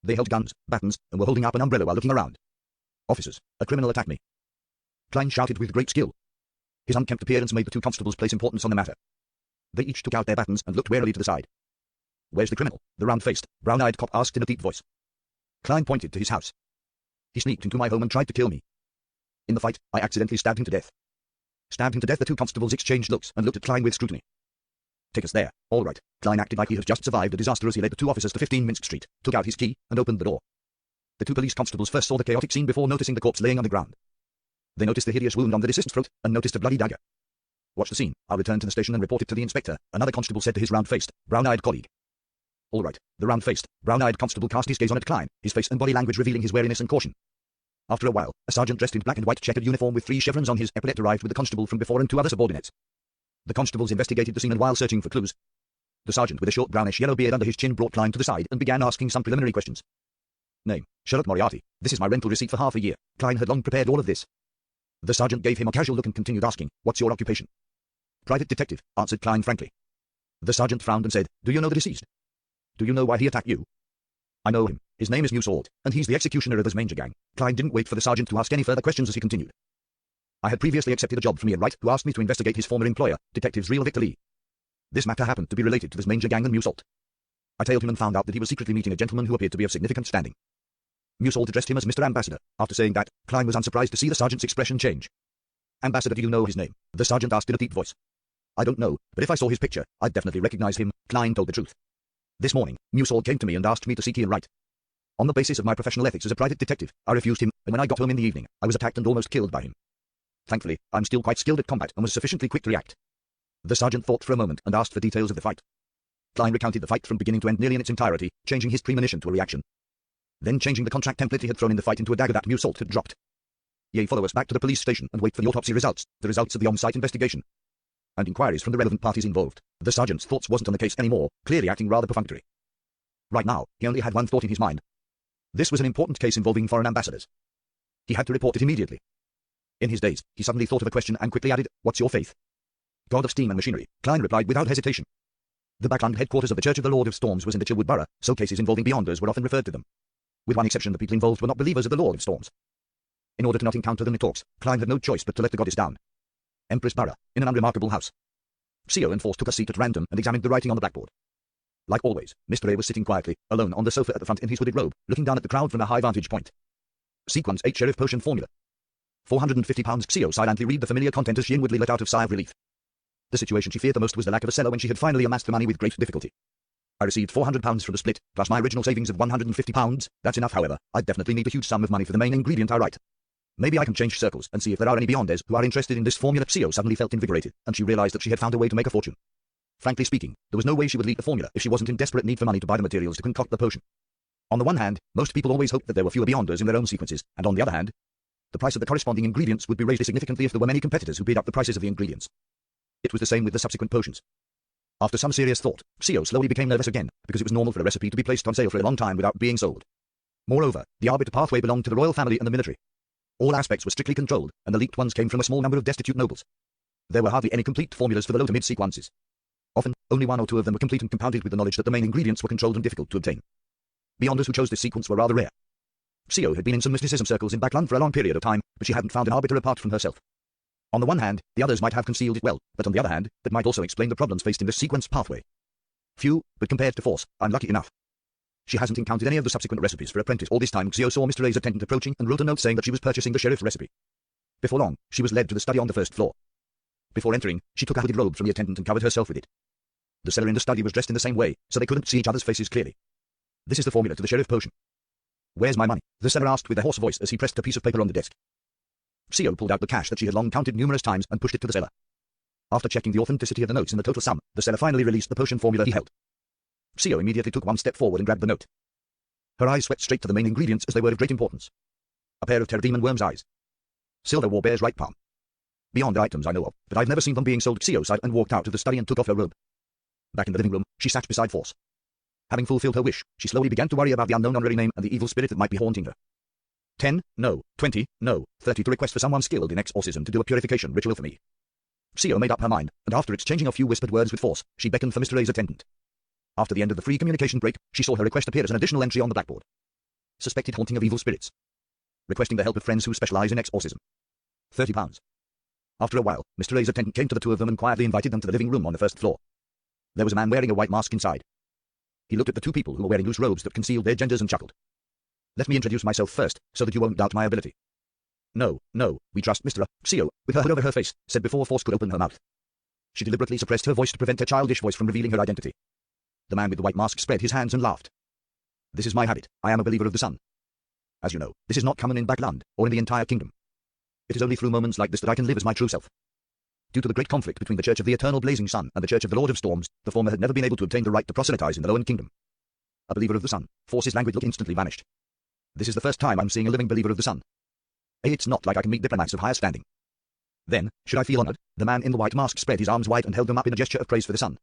They held guns, batons, and were holding up an umbrella while looking around. "Officers, a criminal attacked me," Klein shouted with great skill. His unkempt appearance made the two constables place importance on the matter. They each took out their batons and looked warily to the side. "Where's the criminal?" the round-faced, brown-eyed cop asked in a deep voice. Klein pointed to his house. "He sneaked into my home and tried to kill me. In the fight, I accidentally stabbed him to death." Stabbed him to death. The two constables exchanged looks and looked at Klein with scrutiny. "Take us there." "All right." Klein acted like he had just survived a disaster as he led the two officers to 15 Minsk Street, took out his key, and opened the door. The two police constables first saw the chaotic scene before noticing the corpse laying on the ground. They noticed the hideous wound on the deceased's throat, and noticed a bloody dagger. "Watch the scene. I'll return to the station and report it to the inspector," another constable said to his round-faced, brown-eyed colleague. "All right." The round-faced, brown-eyed constable cast his gaze on at Klein, his face and body language revealing his wariness and caution. After a while, a sergeant dressed in black and white checkered uniform with 3 chevrons on his epaulette arrived with the constable from before and 2 other subordinates. The constables investigated the scene, and while searching for clues, the sergeant with a short brownish-yellow beard under his chin brought Klein to the side and began asking some preliminary questions. "Name, Charlotte Moriarty. This is my rental receipt for half a year." Klein had long prepared all of this. The sergeant gave him a casual look and continued asking, "What's your occupation?" "Private detective," answered Klein frankly. The sergeant frowned and said, "Do you know the deceased? Do you know why he attacked you?" "I know him. His name is Musalt, and he's the executioner of this Manger gang." Klein didn't wait for the sergeant to ask any further questions as he continued. "I had previously accepted a job from Ian Wright, who asked me to investigate his former employer, Detectives Real Victor Lee. This matter happened to be related to this Manger gang and Musault. I tailed him and found out that he was secretly meeting a gentleman who appeared to be of significant standing. Musault addressed him as Mr. Ambassador, after saying that, Klein was unsurprised to see the sergeant's expression change. Ambassador, do you know his name? The sergeant asked in a deep voice. I don't know, but if I saw his picture, I'd definitely recognize him. Klein told the truth. This morning, Musault came to me and asked me to see Ian Wright. On the basis of my professional ethics as a private detective, I refused him, and when I got home in the evening, I was attacked and almost killed by him. Thankfully, I'm still quite skilled at combat and was sufficiently quick to react. The sergeant thought for a moment and asked for details of the fight. Klein recounted the fight from beginning to end nearly in its entirety, changing his premonition to a reaction. Then changing the contract template he had thrown in the fight into a dagger that Musault had dropped. Ye follow us back to the police station and wait for the autopsy results, the results of the on-site investigation, and inquiries from the relevant parties involved. The sergeant's thoughts wasn't on the case anymore, clearly acting rather perfunctory. Right now, he only had one thought in his mind. This was an important case involving foreign ambassadors. He had to report it immediately. In his daze, he suddenly thought of a question and quickly added, "What's your faith?" "God of steam and machinery," Klein replied without hesitation. The backland headquarters of the Church of the Lord of Storms was in Litchwood Borough, so cases involving Beyonders were often referred to them. With one exception, the people involved were not believers of the Lord of Storms. In order to not encounter them in talks, Klein had no choice but to let the goddess down. Empress Borough, in an unremarkable house. Xio and Force took a seat at random and examined the writing on the blackboard. Like always, Mr. A was sitting quietly, alone on the sofa at the front in his hooded robe, looking down at the crowd from a high vantage point. Sequence 8 Sheriff Potion Formula. £450 Xio silently read the familiar content as she inwardly let out a sigh of relief. The situation she feared the most was the lack of a cellar when she had finally amassed the money with great difficulty. I received £400 from the split, plus my original savings of £150. That's enough, however. I definitely need a huge sum of money for the main ingredient I write. Maybe I can change circles and see if there are any Beyonders who are interested in this formula. Xio suddenly felt invigorated, and she realized that she had found a way to make a fortune. Frankly speaking, there was no way she would leak the formula if she wasn't in desperate need for money to buy the materials to concoct the potion. On the one hand, most people always hoped that there were fewer Beyonders in their own sequences, and on the other hand, the price of the corresponding ingredients would be raised significantly if there were many competitors who bid up the prices of the ingredients. It was the same with the subsequent potions. After some serious thought, Xio slowly became nervous again, because it was normal for a recipe to be placed on sale for a long time without being sold. Moreover, the arbiter pathway belonged to the royal family and the military. All aspects were strictly controlled, and the leaked ones came from a small number of destitute nobles. There were hardly any complete formulas for the low to mid sequences. Often, only one or two of them were complete and compounded with the knowledge that the main ingredients were controlled and difficult to obtain. Beyonders who chose this sequence were rather rare. Xio had been in some mysticism circles in Backland for a long period of time, but she hadn't found an arbiter apart from herself. On the one hand, the others might have concealed it well, but on the other hand, that might also explain the problems faced in this sequence pathway. Few, but compared to Force, I'm lucky enough. She hasn't encountered any of the subsequent recipes for apprentice. All this time Xio saw Mr. A's attendant approaching and wrote a note saying that she was purchasing the sheriff's recipe. Before long, she was led to the study on the first floor. Before entering, she took a hooded robe from the attendant and covered herself with it. The seller in the study was dressed in the same way, so they couldn't see each other's faces clearly. This is the formula to the sheriff potion. Where's my money? The seller asked with a hoarse voice as he pressed a piece of paper on the desk. Xio pulled out the cash that she had long counted numerous times and pushed it to the seller. After checking the authenticity of the notes and the total sum, the seller finally released the potion formula he held. Xio immediately took one step forward and grabbed the note. Her eyes swept straight to the main ingredients as they were of great importance. A pair of pterodemon worm's eyes. Silver warbear's right palm. Beyond items I know of, but I've never seen them being sold. Xio sighed and walked out of the study and took off her robe. Back in the living room, she sat beside Force. Having fulfilled her wish, she slowly began to worry about the unknown honorary name and the evil spirit that might be haunting her. 10, no. 20, no. 30 to request for someone skilled in exorcism to do a purification ritual for me. Xio made up her mind, and after exchanging a few whispered words with Force, she beckoned for Mr. A's attendant. After the end of the free communication break, she saw her request appear as an additional entry on the blackboard. Suspected haunting of evil spirits. Requesting the help of friends who specialize in exorcism. £30. After a while, Mr. A's attendant came to the two of them and quietly invited them to the living room on the first floor. There was a man wearing a white mask inside. He looked at the two people who were wearing loose robes that concealed their genders and chuckled. Let me introduce myself first, so that you won't doubt my ability. No, we trust Mr. Xio, with her hood over her face, said before Force could open her mouth. She deliberately suppressed her voice to prevent her childish voice from revealing her identity. The man with the white mask spread his hands and laughed. This is my habit. I am a believer of the sun. As you know, this is not common in Backland, or in the entire kingdom. It is only through moments like this that I can live as my true self. Due to the great conflict between the Church of the Eternal Blazing Sun and the Church of the Lord of Storms, the former had never been able to obtain the right to proselytize in the Lowen Kingdom. A believer of the sun, Force's languid look instantly vanished. This is the first time I'm seeing a living believer of the sun. It's not like I can meet diplomats of higher standing. Then, should I feel honored, the man in the white mask spread his arms wide and held them up in a gesture of praise for the sun.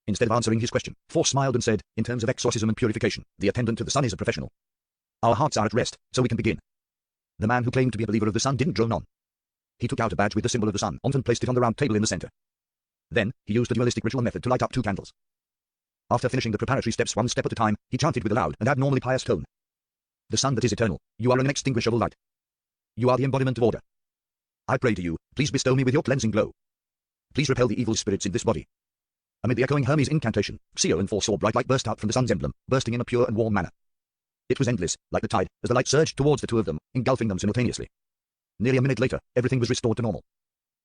Instead of answering his question, Force smiled and said, in terms of exorcism and purification, the attendant to the sun is a professional. Our hearts are at rest, so we can begin. The man who claimed to be a believer of the sun didn't drone on. He took out a badge with the symbol of the sun and placed it on the round table in the center. Then, he used the dualistic ritual method to light up 2 candles. After finishing the preparatory steps one step at a time, he chanted with a loud and abnormally pious tone. The sun that is eternal, you are an inextinguishable light. You are the embodiment of order. I pray to you, please bestow me with your cleansing glow. Please repel the evil spirits in this body. Amid the echoing Hermes incantation, Xio and Force saw bright light burst out from the sun's emblem, bursting in a pure and warm manner. It was endless, like the tide, as the light surged towards the two of them, engulfing them simultaneously. Nearly a minute later, everything was restored to normal.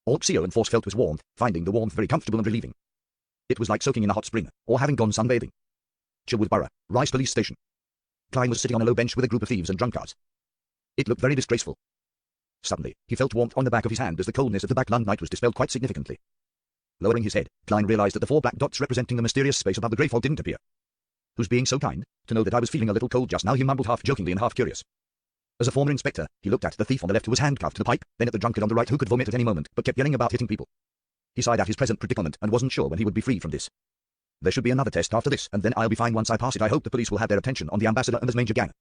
All Xio and Force felt was warmth, finding the warmth very comfortable and relieving. It was like soaking in a hot spring, or having gone sunbathing. Chilwood Borough, Rice Police Station. Klein was sitting on a low bench with a group of thieves and drunkards. It looked very disgraceful. Suddenly, he felt warmth on the back of his hand as the coldness of the backland night was dispelled quite significantly. Lowering his head, Klein realized that the 4 black dots representing the mysterious space above the grey fog didn't appear. Who's being so kind, to know that I was feeling a little cold just now, he mumbled half jokingly and half curious. As a former inspector, he looked at the thief on the left who was handcuffed to the pipe, then at the drunkard on the right who could vomit at any moment, but kept yelling about hitting people. He sighed at his present predicament and wasn't sure when he would be free from this. There should be another test after this, and then I'll be fine once I pass it. I hope the police will have their attention on the ambassador and his major gang,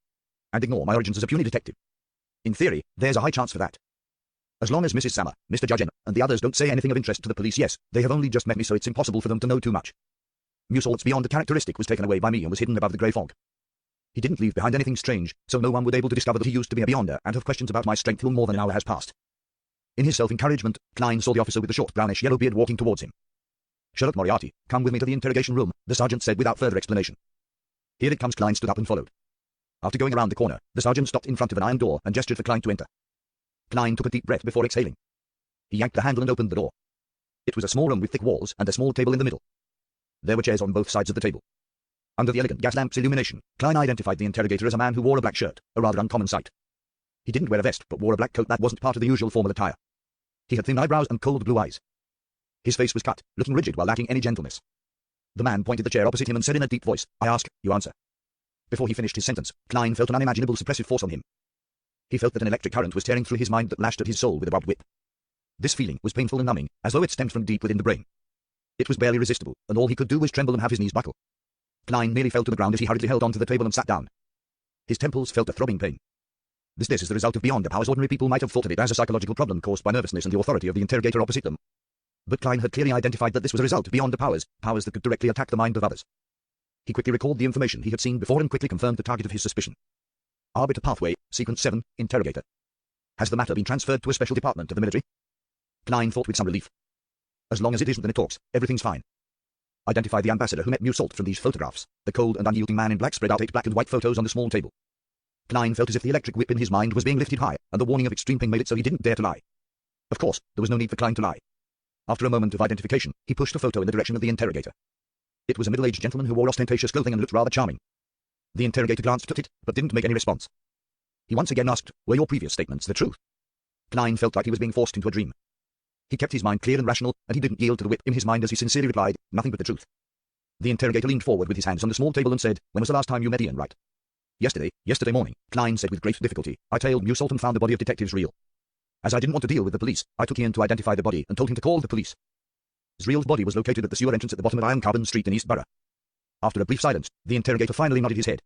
and ignore my origins as a puny detective. In theory, there's a high chance for that. As long as Mrs. Sammer, Mr. Judge N, and the others don't say anything of interest to the police, yes, they have only just met me, so it's impossible for them to know too much. Musalt's beyond the characteristic was taken away by me and was hidden above the grey fog. He didn't leave behind anything strange, so no one would be able to discover that he used to be a beyonder and have questions about my strength till more than an hour has passed. In his self-encouragement, Klein saw the officer with the short brownish-yellow beard walking towards him. Sherlock Moriarty, come with me to the interrogation room, the sergeant said without further explanation. Here it comes. Klein stood up and followed. After going around the corner, the sergeant stopped in front of an iron door and gestured for Klein to enter. Klein took a deep breath before exhaling. He yanked the handle and opened the door. It was a small room with thick walls and a small table in the middle. There were chairs on both sides of the table. Under the elegant gas lamp's illumination, Klein identified the interrogator as a man who wore a black shirt, a rather uncommon sight. He didn't wear a vest, but wore a black coat that wasn't part of the usual formal attire. He had thin eyebrows and cold blue eyes. His face was cut, looking rigid while lacking any gentleness. The man pointed the chair opposite him and said in a deep voice, I ask, you answer. Before he finished his sentence, Klein felt an unimaginable suppressive force on him. He felt that an electric current was tearing through his mind that lashed at his soul with a barbed whip. This feeling was painful and numbing, as though it stemmed from deep within the brain. It was barely resistible, and all he could do was tremble and have his knees buckle. Klein nearly fell to the ground as he hurriedly held onto the table and sat down. His temples felt a throbbing pain. This is the result of beyond the powers. Ordinary people might have thought of it as a psychological problem caused by nervousness and the authority of the interrogator opposite them. But Klein had clearly identified that this was a result beyond the powers that could directly attack the mind of others. He quickly recalled the information he had seen before and quickly confirmed the target of his suspicion. Arbiter Pathway, Sequence 7, Interrogator. Has the matter been transferred to a special department of the military? Klein thought with some relief. As long as it isn't, then it talks. Everything's fine. Identify the ambassador who met Musault from these photographs. The cold and unyielding man in black spread out 8 black and white photos on the small table. Klein felt as if the electric whip in his mind was being lifted high, and the warning of extreme pain made it so he didn't dare to lie. Of course, there was no need for Klein to lie. After a moment of identification, he pushed a photo in the direction of the interrogator. It was a middle-aged gentleman who wore ostentatious clothing and looked rather charming. The interrogator glanced at it, but didn't make any response. He once again asked, were your previous statements the truth? Klein felt like he was being forced into a dream. He kept his mind clear and rational, and he didn't yield to the whip in his mind as he sincerely replied, nothing but the truth. The interrogator leaned forward with his hands on the small table and said, when was the last time you met Ian Wright? Yesterday morning, Klein said with great difficulty. I tailed Musault and found the body of Detective Zreel. As I didn't want to deal with the police, I took Ian to identify the body and told him to call the police. Zreel's body was located at the sewer entrance at the bottom of Iron Carbon Street in East Borough. After a brief silence, the interrogator finally nodded his head.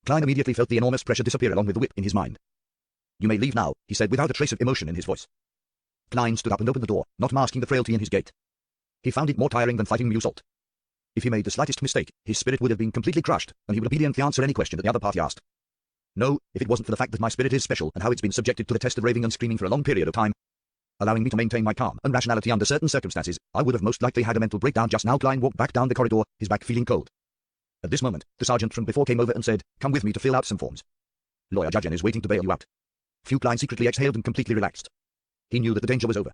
Klein immediately felt the enormous pressure disappear along with the whip in his mind. You may leave now, he said without a trace of emotion in his voice. Klein stood up and opened the door, not masking the frailty in his gait. He found it more tiring than fighting Musault. If he made the slightest mistake, his spirit would have been completely crushed, and he would obediently answer any question that the other party asked. No, if it wasn't for the fact that my spirit is special and how it's been subjected to the test of raving and screaming for a long period of time, allowing me to maintain my calm and rationality under certain circumstances, I would have most likely had a mental breakdown just now. Klein walked back down the corridor, his back feeling cold. At this moment, the sergeant from before came over and said, come with me to fill out some forms. Lawyer Judge N is waiting to bail you out. Klein secretly exhaled and completely relaxed. He knew that the danger was over.